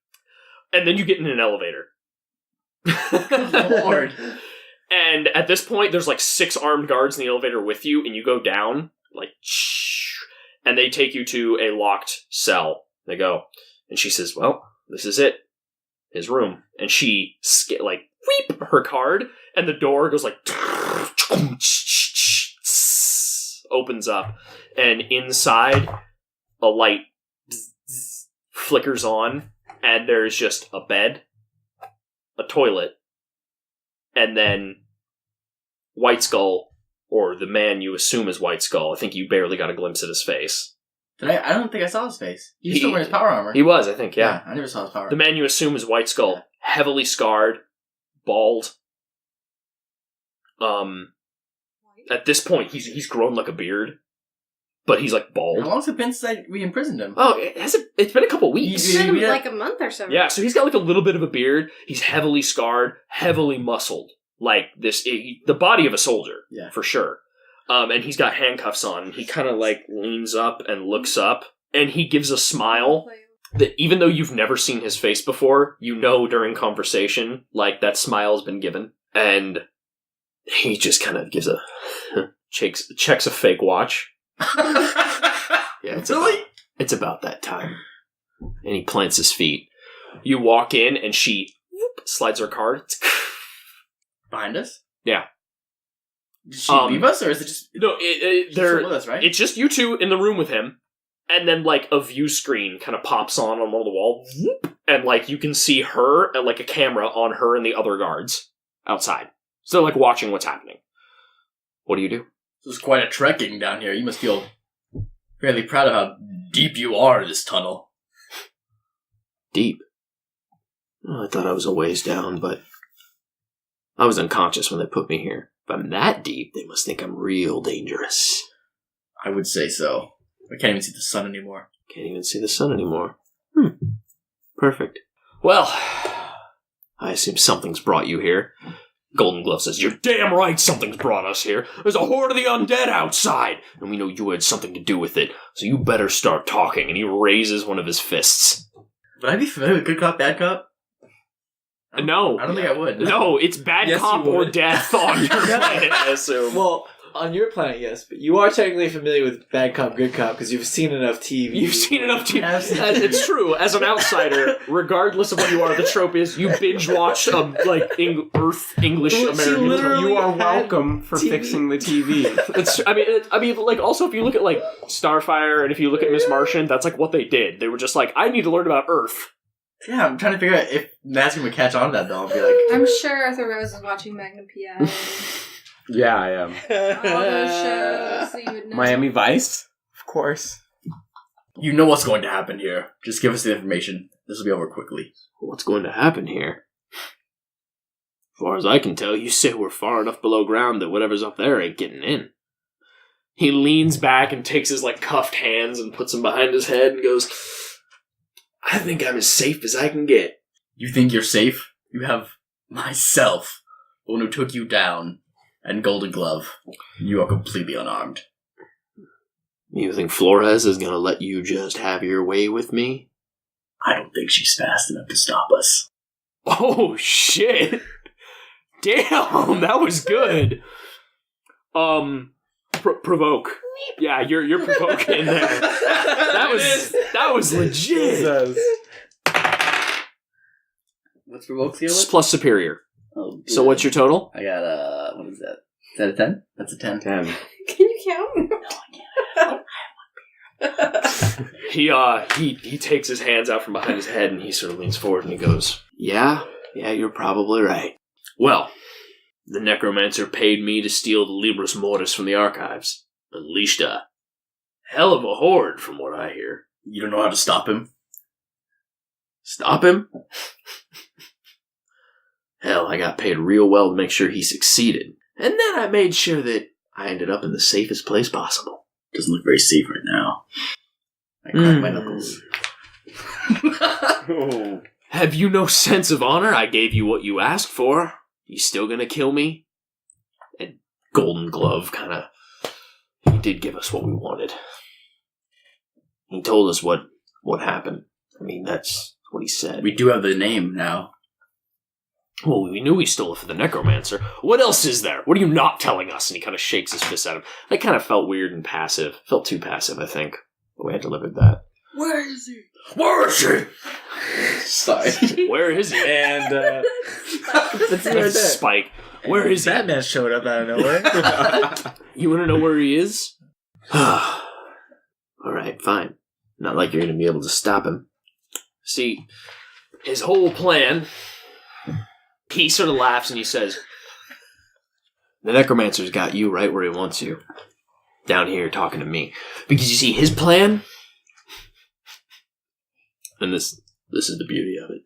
And then you get in an elevator. Good Lord. And at this point, there's, like, 6 armed guards in the elevator with you, and you go down, like, and they take you to a locked cell. They go, and she says, "Well, this is it. His room." And she, like, weep her card, and the door goes like opens up, and inside a light flickers on, and there's just a bed, a toilet, and then White Skull or the man you assume is White Skull. I think you barely got a glimpse at his face. I don't think I saw his face. He was still wearing his power armor. He was, I think, yeah. I never saw his power armor. The man you assume is White Skull, heavily scarred, bald. At this point, he's grown like a beard, but he's like bald. How long's it been since we imprisoned him? Oh, it's been a couple weeks. It's been like a month or so. Yeah, so he's got like a little bit of a beard. He's heavily scarred, heavily muscled, like the body of a soldier, for sure. And he's got handcuffs on. He kind of like leans up and looks up, and he gives a smile that even though you've never seen his face before, you know during conversation, like that smile's been given. And he just kind of gives a checks a fake watch. Yeah, it's about that time. And he plants his feet. You walk in, and she slides her card. Behind us? Yeah. Did she leave us, or is it just... No, they're with us, right? It's just you two in the room with him, and then, like, a view screen kind of pops on one of the wall, and, like, you can see her, and, like, a camera on her and the other guards outside. So they're, like, watching what's happening. What do you do? This is quite a trekking down here. You must feel fairly proud of how deep you are in this tunnel. Deep? Oh, I thought I was a ways down, but I was unconscious when they put me here. If I'm that deep, they must think I'm real dangerous. I would say so. I can't even see the sun anymore. Can't even see the sun anymore. Perfect. Well, I assume something's brought you here. Golden Glove says, "You're damn right something's brought us here. There's a horde of the undead outside, and we know you had something to do with it, so you better start talking." And he raises one of his fists. Would I be familiar with good cop, bad cop? No. I don't think I would. No, it's bad Yes, cop you or would. death on your planet, I assume. Well, on your planet, yes, but you are technically familiar with bad cop, good cop because you've seen enough TV. You've seen enough TV. I've seen It's true. As an outsider, regardless of what you are, the trope is you binge watch like Earth English Well, she American. literally- You are had welcome for TV. fixing the TV. I mean, like also if you look at like Starfire and if you look at Miss Martian, that's like what they did. They were just like, I need to learn about Earth. Yeah, I'm trying to figure out if Matthew would catch on to that, though. I'll be like... I'm sure Arthur Rose is watching Magnum P.I. Yeah, I am. all those shows, so you would know. Miami Vice, of course. You know what's going to happen here. Just give us the information. This will be over quickly. What's going to happen here? As far as I can tell, you say we're far enough below ground that whatever's up there ain't getting in. He leans back and takes his like cuffed hands and puts them behind his head and goes, I think I'm as safe as I can get. You think you're safe? You have myself, the one who took you down, and Golden Glove. You are completely unarmed. You think Flores is going to let you just have your way with me? I don't think she's fast enough to stop us. Oh, shit. Damn, that was good. Provoke. Yeah, you're provoking there. That was legit. Jesus. What's Provoke Seal? Plus superior. Oh, good. So what's your total? I got, what is that? Is that a 10? That's a 10. 10. Can you count? He takes his hands out from behind his head and he sort of leans forward and he goes, Yeah, you're probably right. Well, the necromancer paid me to steal the Libris Mortis from the archives. Unleashed a hell of a horde, from what I hear. You don't know how to stop him? Stop him? Hell, I got paid real well to make sure he succeeded. And then I made sure that I ended up in the safest place possible. Doesn't look very safe right now. I crack my knuckles. Have you no sense of honor? I gave you what you asked for. You still gonna kill me? And Golden Glove he did give us what we wanted. He told us what happened. I mean, that's what he said. We do have the name now. Well, we knew he stole it for the necromancer. What else is there? What are you not telling us? And he kind of shakes his fist at him. That kind of felt weird and passive. Felt too passive, I think, the way I delivered that. Where is he? Where is he? Sorry. Where is he? And That's Spike. Where is he? Batman showed up out of nowhere. You want to know where he is? Alright, fine. Not like you're going to be able to stop him. See, his whole plan... He sort of laughs and he says, The necromancer's got you right where he wants you. Down here talking to me. Because you see, his plan... And this is the beauty of it.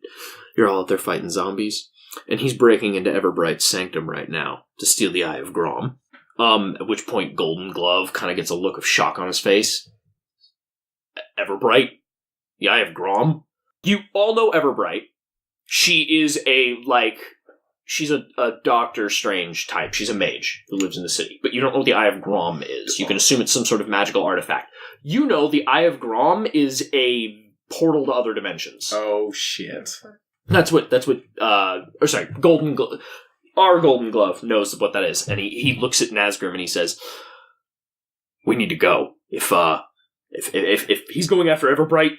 You're all out there fighting zombies, and he's breaking into Everbright's sanctum right now to steal the Eye of Grom. At which point Golden Glove kind of gets a look of shock on his face. Everbright? The Eye of Grom? You all know Everbright. She is she's a Doctor Strange type. She's a mage who lives in the city. But you don't know what the Eye of Grom is. You can assume it's some sort of magical artifact. You know the Eye of Grom is a portal to other dimensions. Oh, shit. Our Golden Glove knows what that is. And he looks at Nazgrim and he says, we need to go. If he's going after Everbright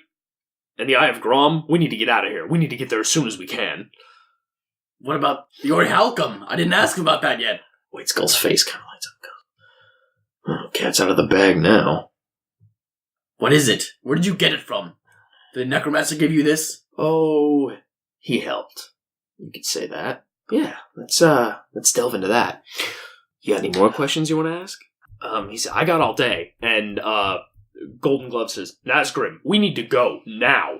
and the Eye of Grom, we need to get out of here. We need to get there as soon as we can. What about Fiore Halcom? I didn't ask about that yet. White Skull's face kind of lights up. Oh, cat's out of the bag now. What is it? Where did you get it from? Did the necromancer give you this? Oh, he helped. You could say that. Yeah, let's delve into that. You got any more questions you want to ask? He said, I got all day. And Golden Glove says, Nazgrim, we need to go now.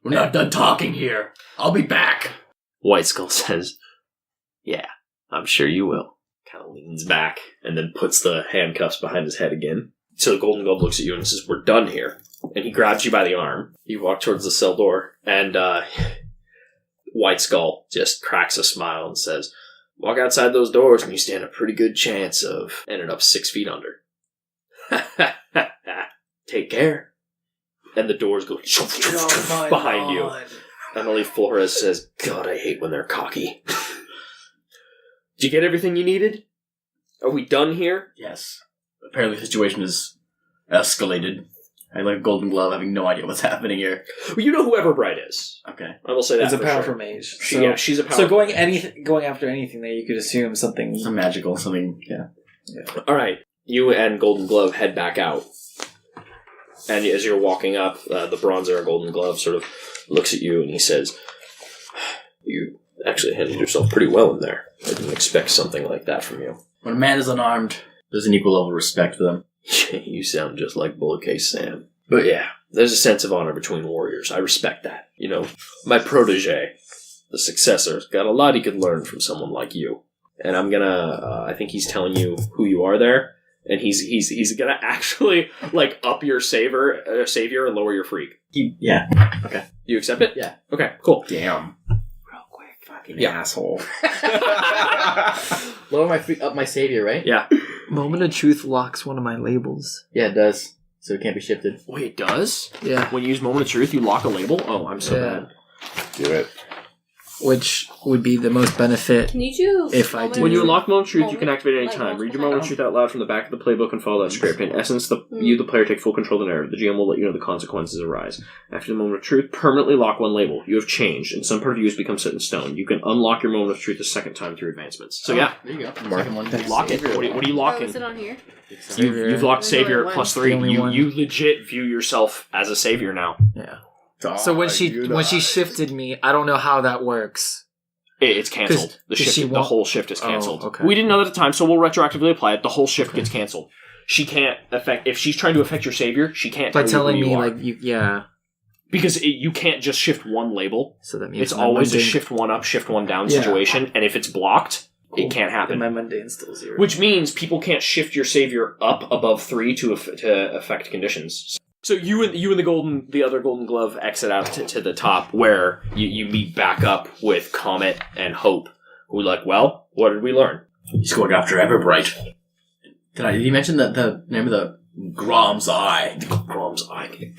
We're not done talking here. I'll be back. White Skull says, yeah, I'm sure you will. Kind of leans back and then puts the handcuffs behind his head again. So Golden Glove looks at you and says, we're done here. And he grabs you by the arm. You walk towards the cell door, and White Skull just cracks a smile and says, walk outside those doors and you stand a pretty good chance of ending up 6 feet under. Take care. And the doors go behind you. And Ellie Flores says, God, I hate when they're cocky. Did you get everything you needed? Are we done here? Yes. Apparently the situation is escalated. I like Golden Glove having no idea what's happening here. Well, you know who Everbright is. Okay. I will say that. It's a for powerful sure. mage. She's a powerful So going after anything there, you could assume something. Some magical, something, yeah. Alright. You and Golden Glove head back out. And as you're walking up, the Bronzer Golden Glove sort of looks at you and he says, you actually handled yourself pretty well in there. I didn't expect something like that from you. When a man is unarmed, there's an equal level of respect for them. You sound just like Bullet Case Sam. But yeah, there's a sense of honor between warriors. I respect that. You know, my protege, the successor, got a lot he could learn from someone like you. And I'm gonna, I think he's telling you who you are there. And he's gonna actually, like, up your savior and lower your freak. Yeah. Okay. You accept it? Yeah. Okay, cool. Damn. Real quick. Fucking asshole. Lower my freak, up my savior, right? Yeah. Moment of Truth locks one of my labels. Yeah, it does. So it can't be shifted. Wait, it does? Yeah. When you use Moment of Truth, you lock a label? Oh, I'm so bad. Do it. Which would be the most benefit. Can you do If I do- When you unlock Moment of Truth, you can activate it any Like time. multiple Read your Moment of times. Truth out loud from the back of the playbook and follow that script. In essence, you, the player, take full control of the narrative. The GM will let you know the consequences arise. After the Moment of Truth, permanently lock one label. You have changed, and some part of you has become set in stone. You can unlock your Moment of Truth a second time through advancements. So yeah, There you go. Second one. lock it. What are you Oh, locking? is it on here? You've locked There's only Savior one. plus The 3. only one. You legit view yourself as a Savior now. Yeah. So when she shifted me, I don't know how that works. It's canceled. The 'cause she shift, the won't- whole shift is canceled. Oh, okay. We didn't know that at the time, so we'll retroactively apply it. The whole shift gets canceled. She can't affect if she's trying to affect your Savior. She can't By tell telling you who me, you are. like, yeah. Because you can't just shift one label. So that means It's my always a mundane- shift one up, shift one down Yeah. situation, and if it's blocked, Cool. it can't happen. And my mundane's still 0. Which means people can't shift your Savior up above 3 to affect conditions. So you and the other Golden Glove exit out to the top, where you meet back up with Comet and Hope, who are like, well, what did we learn? He's going after Everbright. Did he mention the name of the Grom's Eye? Grom's Eye.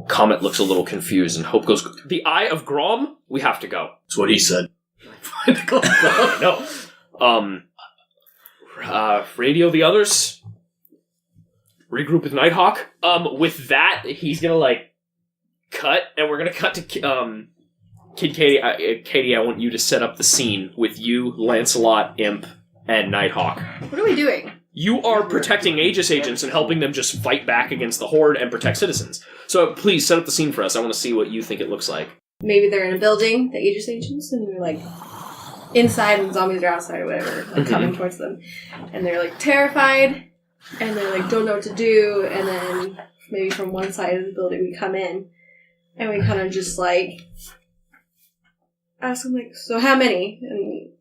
Comet looks a little confused, and Hope goes, the Eye of Grom? We have to go. That's what he said. No. Radio the others. Regroup with Nighthawk. With that, he's gonna, like, cut, and we're gonna cut to, Kid Katie. Katie, I want you to set up the scene with you, Lancelot, Imp, and Nighthawk. What are we doing? You are protecting Aegis agents and helping them just fight back against the Horde and protect citizens. So please, set up the scene for us. I want to see what you think it looks like. Maybe they're in a building, the Aegis agents, and we're like, inside and zombies are outside or whatever, like coming towards them. And they're like terrified and they're like don't know what to do, and then maybe from one side of the building we come in and we kind of just like ask them like, so how many? And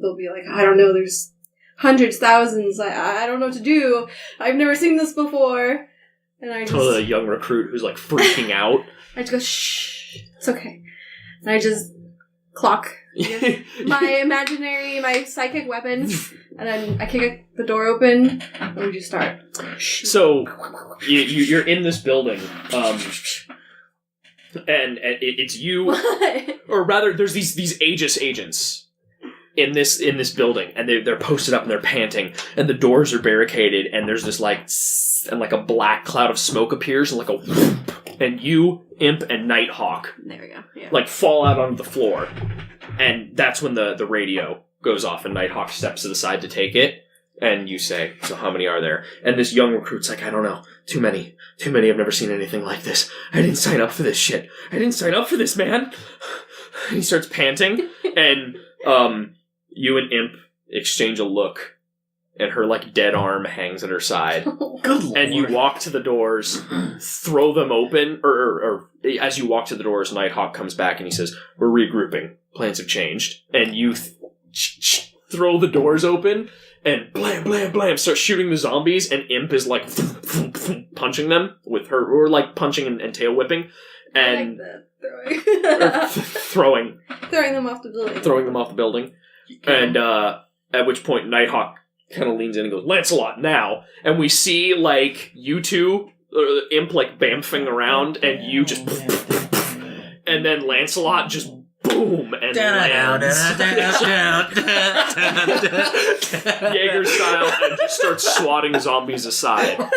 they'll be like, I don't know, there's hundreds, thousands, I don't know what to do. I've never seen this before. And I just... Tell the young recruit who's like freaking out. I just go, shh, it's okay. And I just clock my psychic weapon, and then I kick the door open, and we just start. So, you're in this building, and it's you, What? or rather, there's these Aegis agents in this building, and they're posted up and they're panting, and the doors are barricaded, and there's this like, and like a black cloud of smoke appears, and like a whoop, and you, Imp, and Nighthawk, There we go. Yeah. like fall out onto the floor, and that's when the radio goes off, and Nighthawk steps to the side to take it, and you say, so how many are there? And this young recruit's like, I don't know, too many, I've never seen anything like this, I didn't sign up for this shit, I didn't sign up for this, man. He starts panting, and you and Imp exchange a look, and her like dead arm hangs at her side. Good lord. And you walk to the doors, throw them open, or as you walk to the doors, Nighthawk comes back and he says, we're regrouping, plans have changed. And you throw the doors open, and blam, blam, blam, start shooting the zombies, and Imp is like punching them with her, or like punching and tail whipping, and Throwing them off the building. Throwing them off the building. And at which point Nighthawk kind of leans in and goes, Lancelot, now! And we see, like, you two, Imp, like, bamfing around, and you just... And then Lancelot just boom, and lands. Jaeger style, and just starts swatting zombies aside.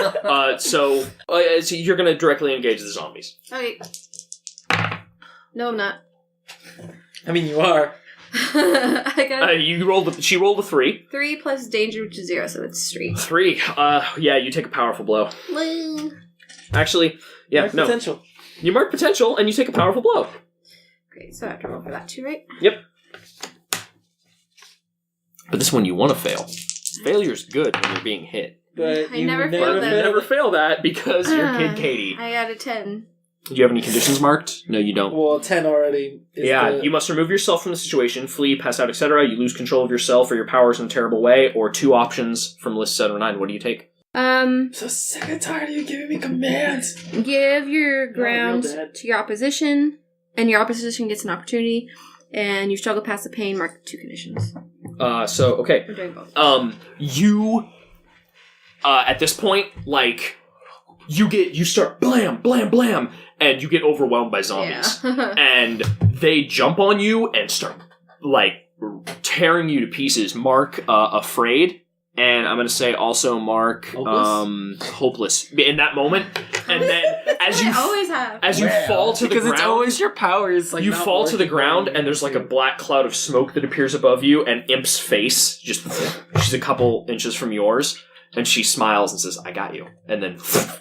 So you're going to directly engage the zombies. Okay. No, I'm not. I mean, you are. I got She rolled a 3. 3 plus danger, which is 0, so it's 3. 3. Yeah, you take a powerful blow. Woo. Actually, yeah, Mark no. potential. You mark potential, and you take a powerful blow. Great, so I have to roll for that too, right? Yep. But this one you want to fail. Failure's good when you're being hit. But I you never But failed you that. never fail that because you're Kid Katie. I got a 10. Do you have any conditions marked? No, you don't. Well, 10 already. Is You must remove yourself from the situation, flee, pass out, etc. You lose control of yourself or your powers in a terrible way, or 2 options from list 7 or 9. What do you take? So sick and tired of you giving me commands. Give your ground real dead. to your opposition, and your opposition gets an opportunity, and you struggle past the pain, mark 2 conditions. Okay. I'm doing both. You, at this point, like, you start blam, blam, blam, and you get overwhelmed by zombies. Yeah. And they jump on you and start, like, tearing you to pieces. Mark, afraid. And I'm going to say also mark, hopeless. In that moment. And then, as you... I always have. As you fall to the ground... Because it's always your powers. Like, you not fall to the working ground, well. and there's like a black cloud of smoke that appears above you, and Imp's face just... She's a couple inches from yours, and she smiles and says, I got you. And then...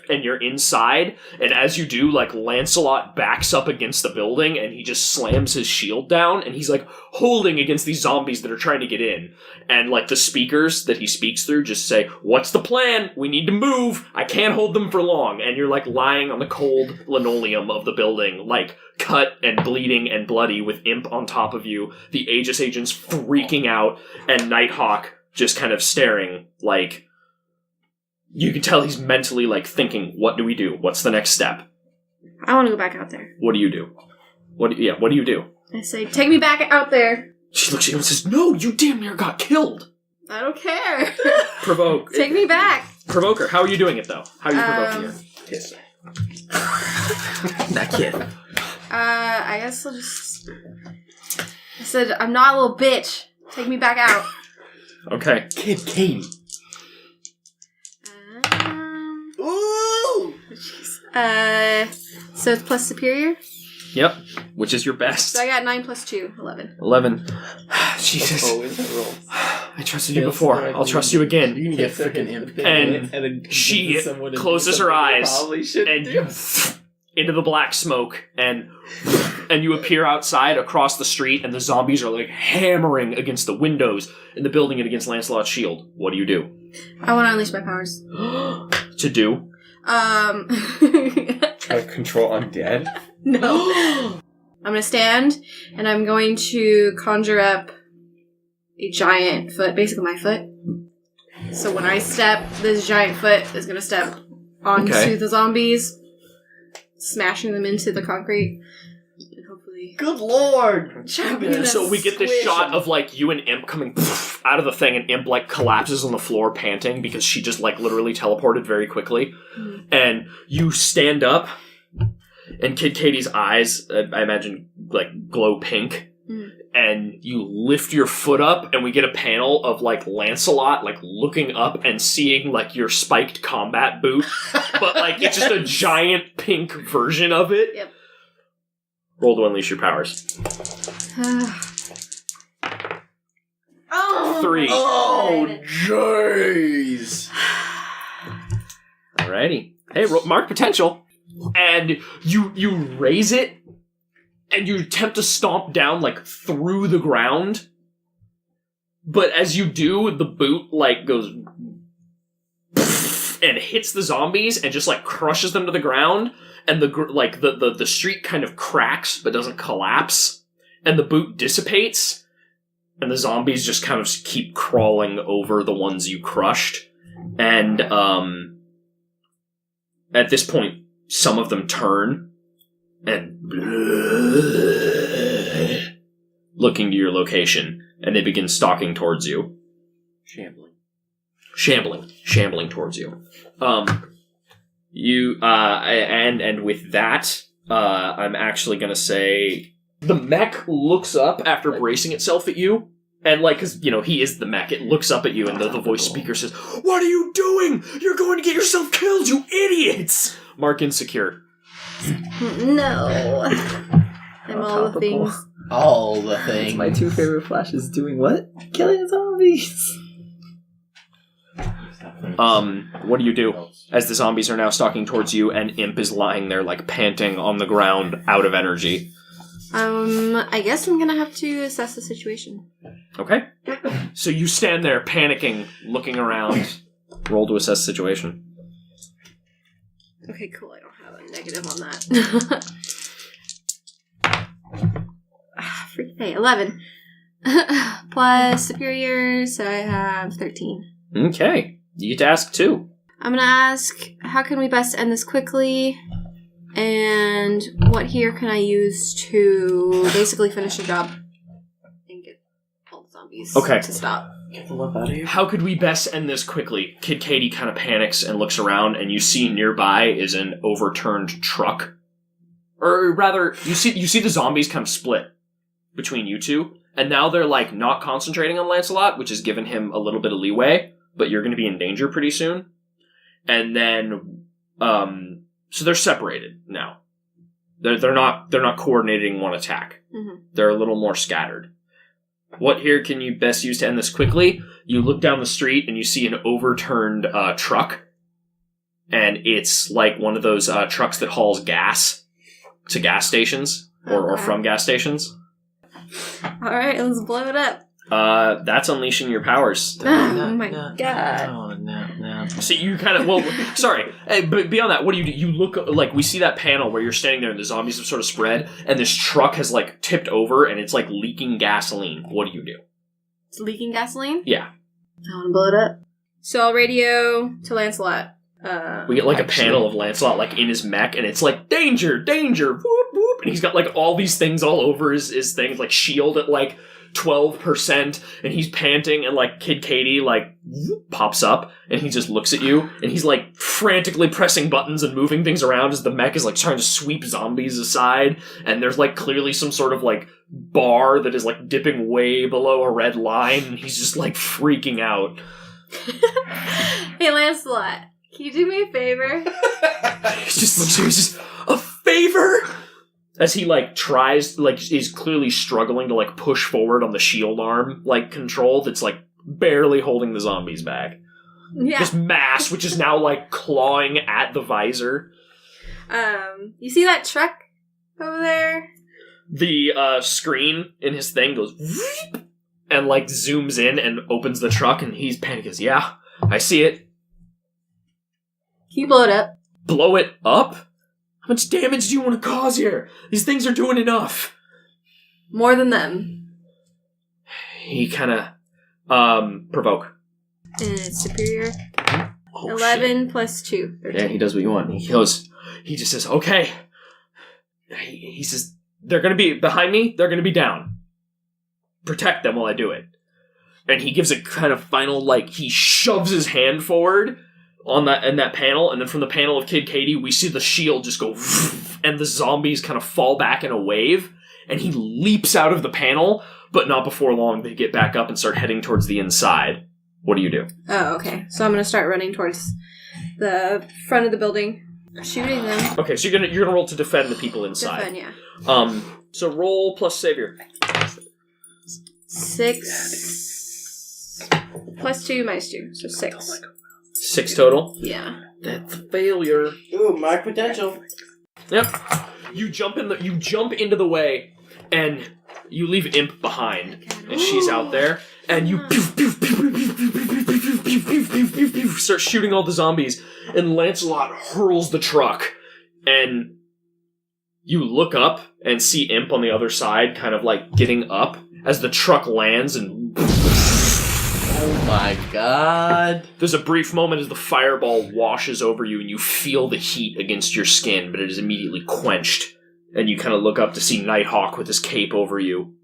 And you're inside, and as you do, like, Lancelot backs up against the building, and he just slams his shield down, and he's, like, holding against these zombies that are trying to get in. And, like, the speakers that he speaks through just say, what's the plan? We need to move. I can't hold them for long. And you're, like, lying on the cold linoleum of the building, like, cut and bleeding and bloody with Imp on top of you, the Aegis agents freaking out, and Nighthawk just kind of staring, like... You can tell he's mentally, like, thinking, what do we do? What's the next step? I want to go back out there. What do you do? What do you do? I say, take me back out there. She looks at you and says, no, you damn near got killed. I don't care. Provoke. Take me back. Provoke her. How are you doing it, though? How are you provoking her? Kiss. That kid. I guess I'll just... I said, I'm not a little bitch. Take me back out. Okay. Kid Katie. Ooh! So it's plus superior? Yep. Which is your best? So I got 9 plus 2, 11. 11. Jesus. Always a roll. I trusted you before. I'll trust you again. You can get freaking Imp. And then she someone to closes do her something they eyes, probably shouldn't and do. you into the black smoke, and and you appear outside across the street, and the zombies are like hammering against the windows in the building and against Lancelot's shield. What do you do? I want to unleash my powers. To do? Try to control undead? No. I'm going to stand, and I'm going to conjure up a giant foot, basically my foot. So when I step, this giant foot is going to step onto the zombies, smashing them into the concrete. And hopefully... Good lord! So we get this shot of, like, you and Imp coming out of the thing, and Imp, like, collapses on the floor panting because she just, like, literally teleported very quickly. Mm-hmm. And you stand up, and Kid Katie's eyes, I imagine, like, glow pink. Mm. And you lift your foot up, and we get a panel of, like, Lancelot, like, looking up and seeing, like, your spiked combat boot. But, like, it's just a giant pink version of it. Yep. Roll to unleash your powers. 3. Oh, jeez. Alrighty. Hey, mark potential. And you raise it, and you attempt to stomp down, like, through the ground. But as you do, the boot, like, goes and hits the zombies and just, like, crushes them to the ground. And the street kind of cracks, but doesn't collapse. And the boot dissipates. And the zombies just kind of keep crawling over the ones you crushed. And, at this point, some of them turn and looking to your location, and they begin stalking towards you. Shambling towards you. And with that, I'm actually gonna say the mech looks up after bracing itself at you, and like, cause, you know, he is the mech, it looks up at you, and the voice speaker says, "What are you doing? You're going to get yourself killed, you idiots!" Mark insecure. No. I'm all the things. All the things. My 2 favorite flashes doing what? Killing zombies. What do you do? As the zombies are now stalking towards you, and Imp is lying there, like, panting on the ground, out of energy. I guess I'm gonna have to assess the situation. Okay. So you stand there, panicking, looking around. Roll to assess the situation. Okay, cool. I don't have a negative on that. Freaking A, 11. Plus superior, so I have 13. Okay. You get to ask 2. I'm gonna ask, how can we best end this quickly? And what here can I use to basically finish the job and get all the zombies to stop? Get the love out of here. How could we best end this quickly? Kid Katie kind of panics and looks around, and you see nearby is an overturned truck. Or rather, you see the zombies kind of split between you two, and now they're, like, not concentrating on Lancelot, which has given him a little bit of leeway, but you're going to be in danger pretty soon. And then, so they're separated now. They're not coordinating one attack. Mm-hmm. They're a little more scattered. What here can you best use to end this quickly? You look down the street and you see an overturned truck. And it's like one of those trucks that hauls gas to gas stations or from gas stations. Alright, let's blow it up. That's unleashing your powers. Oh my god. No. So you kind of, sorry, but beyond that, what do? You look, like, we see that panel where you're standing there and the zombies have sort of spread, and this truck has, like, tipped over and it's, like, leaking gasoline. What do you do? It's leaking gasoline? Yeah. I want to blow it up. So I'll radio to Lancelot. We get, like, a panel of Lancelot, like, in his mech, and it's like, danger, whoop, whoop, and he's got, like, all these things all over his things, like, shield at, like, 12%, and he's panting, and, like, Kid Katie, like, pops up, and he just looks at you, and he's, like, frantically pressing buttons and moving things around as the mech is, like, trying to sweep zombies aside, and there's, like, clearly some sort of, like, bar that is, like, dipping way below a red line, and he's just, like, freaking out. Hey, Lancelot, can you do me a favor? He just looks at you, he's just, a favor? As he, like, tries, like, is clearly struggling to, like, push forward on the shield arm, like, control that's, like, barely holding the zombies back. Yeah. This mass, which is now, like, clawing at the visor. You see that truck over there? The screen in his thing goes and like zooms in and opens the truck, and he's panicking. Yeah, I see it. Can you blow it up? Blow it up? How much damage do you want to cause here? These things are doing enough. More than them. He kind of provoke. And it's superior. Oh, 11 shit. plus 2. 13. Yeah, he does what you want. He just says, okay. He says, they're going to be behind me. They're going to be down. Protect them while I do it. And he gives a kind of final, like, he shoves his hand forward in that panel, and then from the panel of Kid Katie, we see the shield just go, and the zombies kind of fall back in a wave, and he leaps out of the panel, but not before long. They get back up and start heading towards the inside. What do you do? Oh, okay. So I'm going to start running towards the front of the building, shooting them. Okay, so you're gonna roll to defend the people inside. Defend, yeah. So roll plus Savior. 6 plus 2 minus 2, so 6. Oh my God. 6 total? Yeah. That's a failure. Ooh, mark potential. Yep. You jump into the way, and you leave Imp behind, and she's out there, and you start shooting all the zombies, and Lancelot hurls the truck, and you look up and see Imp on the other side, kind of like getting up as the truck lands, and Oh my god. there's a brief moment as the fireball washes over you and you feel the heat against your skin, but it is immediately quenched. And you kind of look up to see Nighthawk with his cape over you.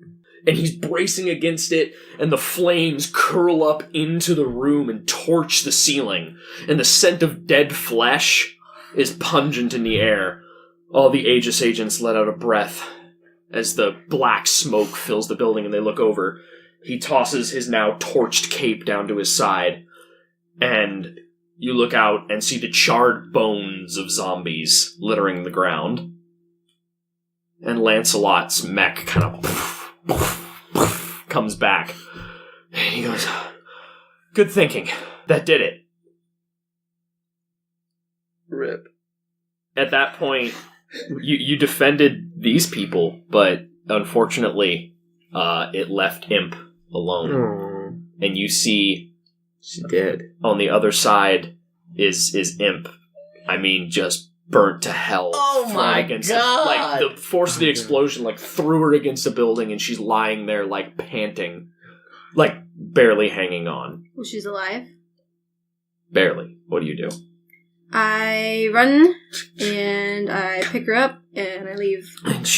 And he's bracing against it, and the flames curl up into the room and torch the ceiling. And the scent of dead flesh is pungent in the air. All the Aegis agents let out a breath as the black smoke fills the building, and they look over. He tosses his now torched cape down to his side, and you look out and see the charred bones of zombies littering the ground. And Lancelot's mech kind of comes back. And he goes, good thinking. That did it. Rip. At that point, you defended these people, but unfortunately, it left Imp alone. And you see She did. on the other side is Imp. I mean, just burnt to hell. Oh my god! Like, the force of the explosion, like, threw her against a building, and she's lying there, like, panting. Like, barely hanging on. Well, she's alive. Barely. What do you do? I run, and I pick her up, and I leave. And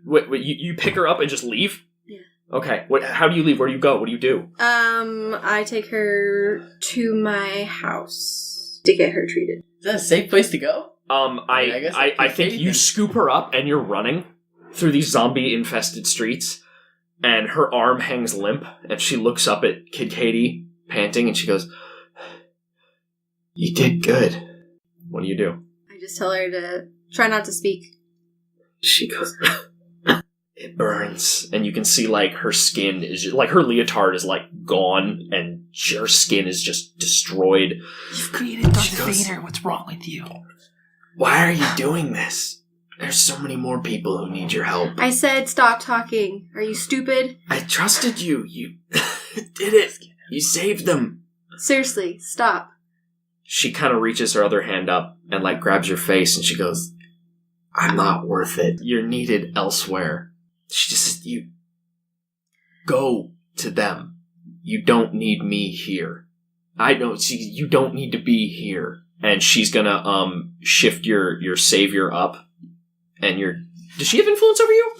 wait, you pick her up and just leave? Yeah. Okay. How do you leave? Where do you go? What do you do? I take her to my house to get her treated. Is that a safe place to go? I think you scoop her up and you're running through these zombie-infested streets, and her arm hangs limp, and she looks up at Kid Katie, panting, and she goes, you did good. What do you do? I just tell her to try not to speak. She goes, it burns. And you can see, like, her skin is just, like, her leotard is, like, gone, and her skin is just destroyed. You've created Darth Vader. What's wrong with you? Why are you doing this? There's so many more people who need your help. I said stop talking. Are you stupid? I trusted you. You did it. You saved them. Seriously, stop. She kind of reaches her other hand up and, like, grabs your face, and she goes, I'm not worth it. You're needed elsewhere. She just says, you go to them. You don't need me here. You don't need to be here. And she's gonna, shift your savior up. And does she have influence over you?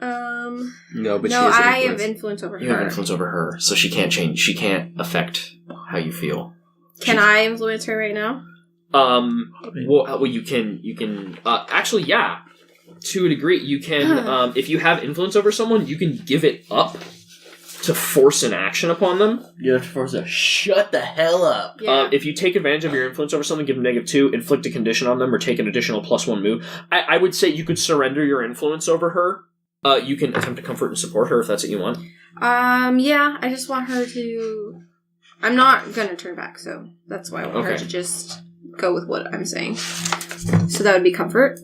No, but no, she has I influence. have influence over her. You have influence over her, so she can't change. She can't affect how you feel. Can I influence her right now? Well, you can. Actually, yeah. To a degree, you can. If you have influence over someone, you can give it up to force an action upon them. You have to force her. Shut the hell up. Yeah. If you take advantage of your influence over someone, give them -2, inflict a condition on them, or take an additional +1 move. I would say you could surrender your influence over her. You can attempt to comfort and support her if that's what you want. Yeah, I just want her to... I'm not gonna turn back, so that's why I want her Okay. to just go with what I'm saying. So that would be comfort.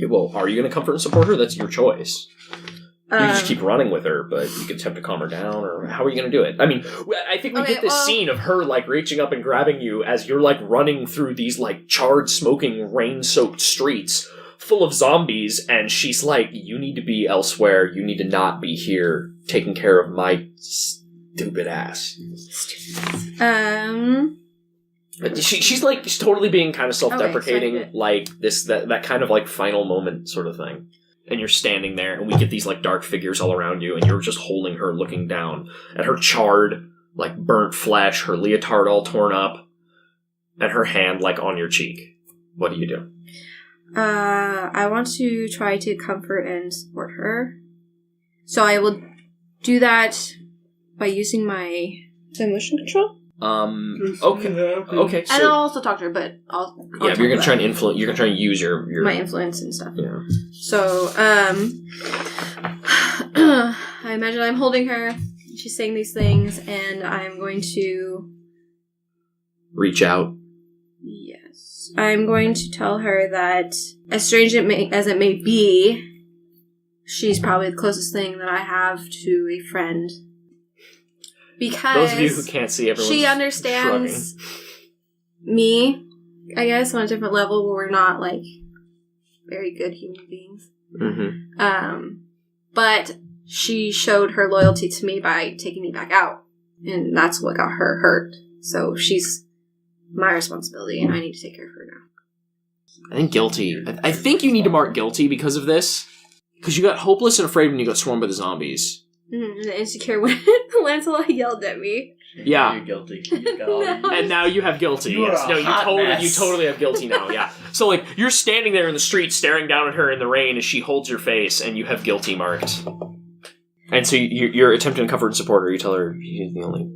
Well, are you going to comfort and support her? That's your choice. You can just Um, keep running with her, but you can attempt to calm her down, or how are you going to do it? I mean, I think we get this scene of her, like, reaching up and grabbing you as you're, like, running through these, like, charred, smoking, rain-soaked streets full of zombies, and she's like, you need to be elsewhere, you need to not be here taking care of my stupid ass. She's like, she's totally being kind of self-deprecating, Okay, like, that kind of, like, final moment sort of thing. And you're standing there, and we get these, like, dark figures all around you, and you're just holding her, looking down at her charred, like, burnt flesh, her leotard all torn up, and her hand, like, on your cheek. What do you do? I want to try to comfort and support her. So I will do that by using my emotion control. Okay. And I'll also talk to her, but I'll Yeah, talk you're gonna about try and influence. You're gonna try and use your my influence and stuff. Yeah. So, I imagine I'm holding her. She's saying these things, and I'm going to Reach out. Yes. I'm going to tell her that, as strange as it may be, she's probably the closest thing that I have to a friend. Because Those of you who can't see, everyone. she understands me, I guess, on a different level where we're not, like, very good human beings. Mm-hmm. But she showed her loyalty to me by taking me back out. And that's what got her hurt. So she's my responsibility, and I need to take care of her now. I think guilty. I think you need to mark guilty because of this. Because you got hopeless and afraid when you got swarmed by the zombies. And insecure when Lancelot yelled at me. Yeah. You're guilty. You got all No. And now you have guilty. You are Yes. a No, hot you mess. totally have guilty now. Yeah. So like you're standing there in the street, staring down at her in the rain as she holds your face, and you have guilty marked. And so you're attempting to comfort and support her. You tell her she's the only.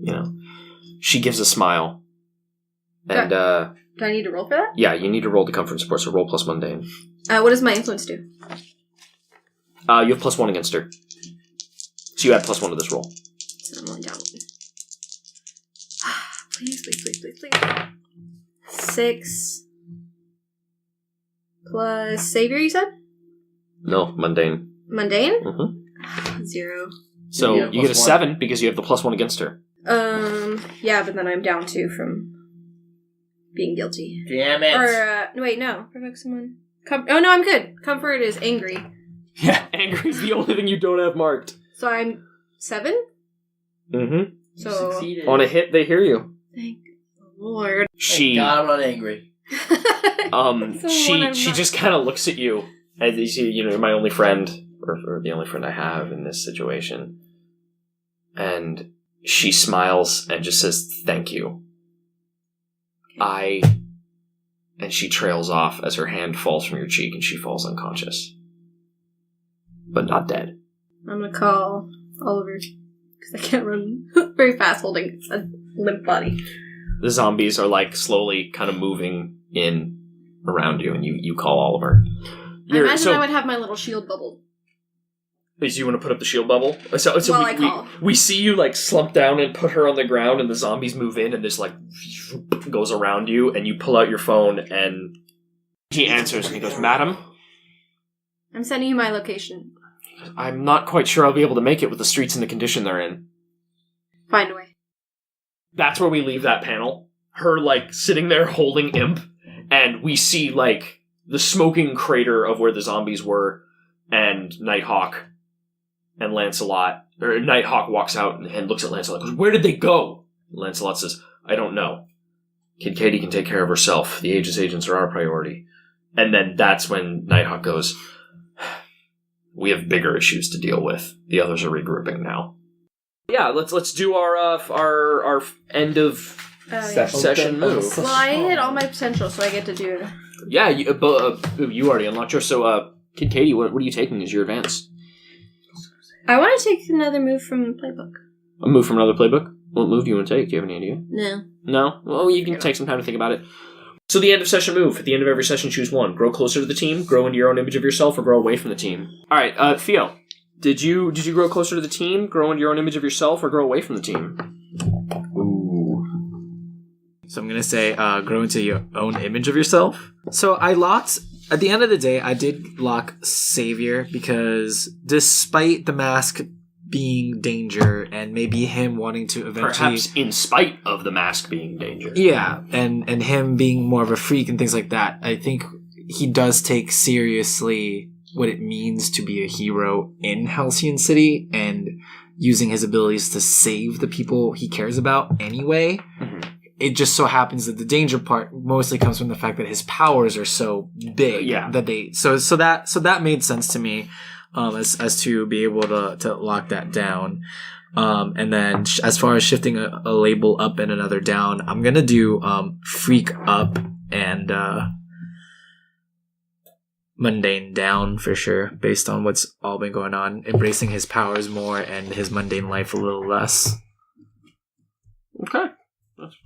She gives a smile. And Do I need to roll for that? yeah, you need to roll to comfort and support. So roll plus mundane. What does my influence do? You have +1 against her. So you add +1 to this roll. So I'm only down one. Please. 6 plus savior, you said? No, mundane. Mundane? Mm-hmm. 0. So Yeah, you get a +1. 7 because you have the +1 against her. Yeah, but then I'm down 2 from being guilty. Damn it. Or, wait, no. Provoke someone. Oh, no, I'm good. Comfort is angry. Yeah, angry is the only thing you don't have marked. So I'm 7? Mm-hmm. So, Succeeded. On a hit, they hear you. thank the Lord. She, God, I'm not angry. So she when I'm not- just kind of looks at you, and you see, you're my only friend, or the only friend I have in this situation. And she smiles and just says, "Thank you." And she trails off as her hand falls from your cheek, and she falls unconscious, but not dead. I'm gonna call Oliver, because I can't run very fast holding a limp body. The zombies are like slowly kind of moving in around you, and you call Oliver. I imagine I would have my little shield bubble. Is you want to put up the shield bubble? So While I call. we see you like slump down and put her on the ground, and the zombies move in, and this like goes around you, and you pull out your phone, and he answers, and he goes, "Madam, I'm sending you my location. I'm not quite sure I'll be able to make it with the streets in the condition they're in." Find a way. That's where we leave that panel. Her like sitting there holding Imp, and we see like the smoking crater of where the zombies were, and Nighthawk. And Nighthawk walks out and looks at Lancelot and goes, "Where did they go?" Lancelot says, "I don't know. Kid Katie can take care of herself. The Aegis agents are our priority." And then that's when Nighthawk goes, "We have bigger issues to deal with. The others are regrouping now." Yeah, let's do our end of session move. Well, I hit all my potential, so I get to do it. Yeah, you already unlocked yours. So, Kid Katie, what are you taking as your advance? I want to take another move from the playbook. A move from another playbook? What move do you want to take? Do you have any idea? No. No? Well, you can take some time to think about it. So the end of session move. At the end of every session, choose one. Grow closer to the team, grow into your own image of yourself, or grow away from the team. Alright, Theo. Did you grow closer to the team, grow into your own image of yourself, or grow away from the team? Ooh. So I'm going to say grow into your own image of yourself. So I locked at the end of the day, I did lock Savior because despite the mask being danger and maybe him wanting to eventually... Perhaps in spite of the mask being danger. Yeah, and him being more of a freak and things like that, I think he does take seriously what it means to be a hero in Halcyon City and using his abilities to save the people he cares about anyway. Mm-hmm. It just so happens that the danger part mostly comes from the fact that his powers are so big that they... So that made sense to me. As to be able to lock that down. And then as far as shifting a label up and another down, I'm going to do Freak up and Mundane down for sure, based on what's all been going on. Embracing his powers more and his mundane life a little less. Okay.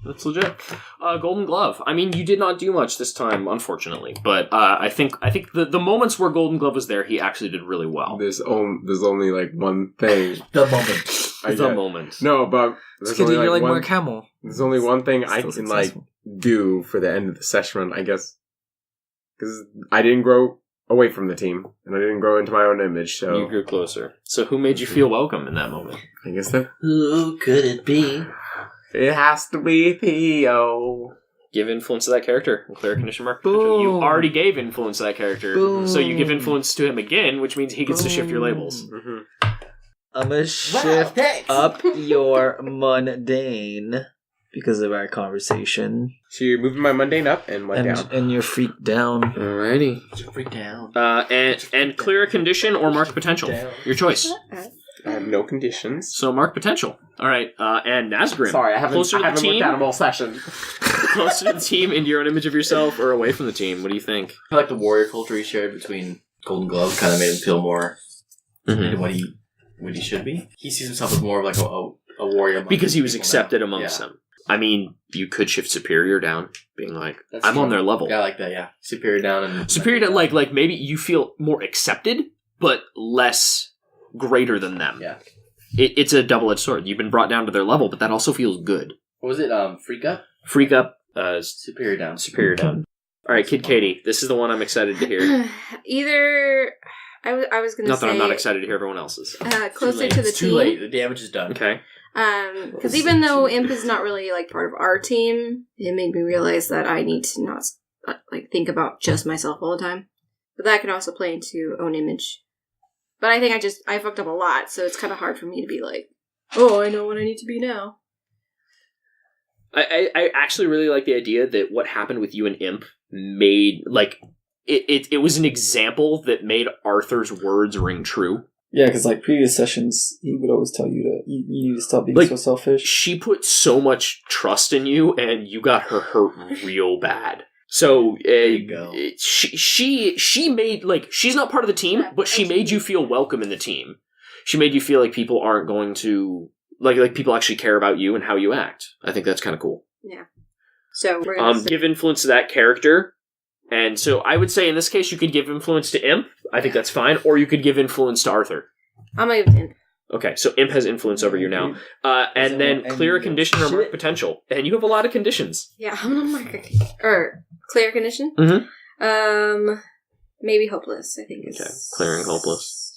That's legit. Golden Glove. I mean, you did not do much this time, unfortunately. But I think the moments where Golden Glove was there, he actually did really well. There's only like one thing. The moment. The moment. No, but there's only like Mark Hamill. There's only one thing I can successful. do for the end of the session run, I guess, because I didn't grow away from the team and I didn't grow into my own image. So you grew closer. So who made you feel welcome in that moment? I guess that. Who could it be? It has to be Theo. Give influence to that character. Clear condition mark potential. You already gave influence to that character. Boom. So you give influence to him again, which means he gets to shift your labels. Mm-hmm. I'm going to shift up your mundane because of our conversation. So you're moving my mundane up and what down? And your freak down. Alrighty. Freak down. And clear a condition or mark potential. Your choice. I have no conditions. So mark potential. All right, and Nazgrim. Sorry, I haven't looked at him all session. Closer to the team, into your own image of yourself, or away from the team? What do you think? I feel like the warrior culture he shared between Golden Glove kind of made him feel more into what he should be. He sees himself as more of like a warrior. Because he was accepted amongst them. I mean, you could shift Superior down, being like, I'm on their level. Yeah, I like that, yeah. Superior down and... Superior down, like maybe you feel more accepted, but less greater than them. Yeah. It's a double-edged sword. You've been brought down to their level, but that also feels good. What was it? Freak up? Freak up. Superior down. Superior down. All right, Kid Katie. This is the one I'm excited to hear. Either... I was going to say... Not that I'm not excited to hear everyone else's. Closer to the it's team. too late. The damage is done. Okay. Because even though Imp is not really like part of our team, it made me realize that I need to not like think about just myself all the time. But that can also play into own image. But I think I fucked up a lot, so it's kind of hard for me to be like, oh, I know what I need to be now. I actually really like the idea that what happened with you and Imp made, like, it was an example that made Arthur's words ring true. Yeah, because like previous sessions, he would always tell you you need to stop being so selfish. She put so much trust in you, and you got her hurt real bad. So she made, like, she's not part of the team, but she made you feel welcome in the team. She made you feel like people aren't going to like people actually care about you and how you act. I think that's kind of cool. Yeah. So we're gonna give influence to that character, and so I would say in this case you could give influence to Imp. I think that's fine, or you could give influence to Arthur. I'm gonna give Imp. Okay, so Imp has influence over you now. And then clear a condition or mark potential. And you have a lot of conditions. Yeah, I'm gonna mark clear condition? Mm-hmm. Maybe hopeless, I think. Okay, clearing hopeless.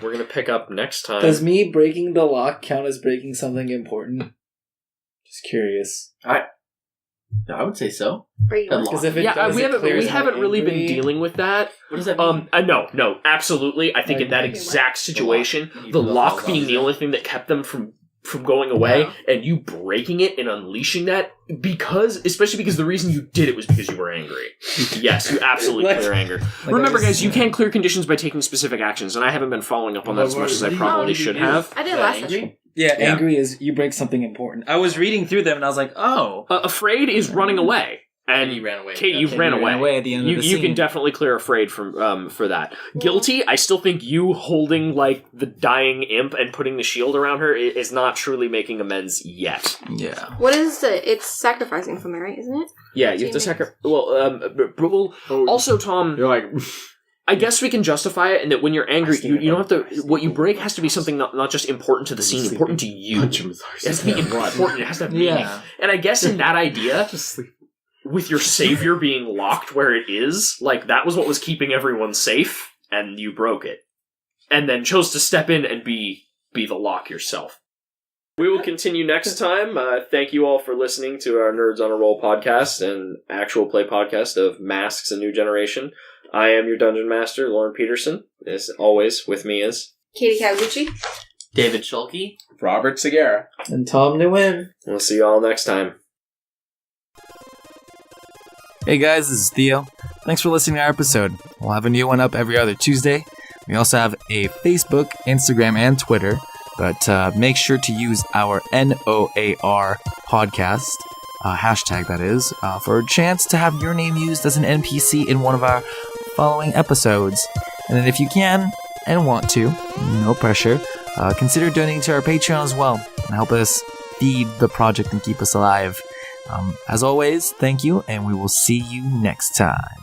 We're going to pick up next time. Does me breaking the lock count as breaking something important? Just curious. I would say so. We haven't really been dealing with that. What does that mean? No, absolutely. I think in that exact situation, the lock being the only thing that kept them from going away, and you breaking it and unleashing that, especially because the reason you did it was because you were angry. Yes, you absolutely clear anger. Remember, guys, you can clear conditions by taking specific actions, and I haven't been following up on that as much as I probably should have. I did last session. Yeah, angry is you break something important. I was reading through them and I was like, oh. Afraid is running away. And you ran away. Kate, you ran away at the end of the You scene. can definitely clear Afraid for that. Guilty, I still think you holding like the dying Imp and putting the shield around her is not truly making amends yet. Yeah. What is it's sacrificing for me, right? Isn't it? Yeah, you have to sacrifice. Well, also, Tom, you're like. I guess we can justify it in that when you're angry, you don't have to. What you break has to be something not just important to the scene, important to you. It has to be important. It has to have meaning. And I guess in that idea, with your savior being locked where it is, like, that was what was keeping everyone safe, and you broke it. And then chose to step in and be the lock yourself. We will continue next time. Thank you all for listening to our Nerds on a Roll podcast and actual play podcast of Masks: A New Generation. I am your Dungeon Master, Lauren Peterson. As always, with me is... Katie Kawaguchi. David Schulke. Robert Segura. And Tom Nguyen. We'll see you all next time. Hey guys, this is Theo. Thanks for listening to our episode. We'll have a new one up every other Tuesday. We also have a Facebook, Instagram, and Twitter, but make sure to use our NOAR podcast, hashtag that is, for a chance to have your name used as an NPC in one of our following episodes. And then if you can and want to, no pressure, consider donating to our Patreon as well and help us feed the project and keep us alive. As always, thank you, and we will see you next time.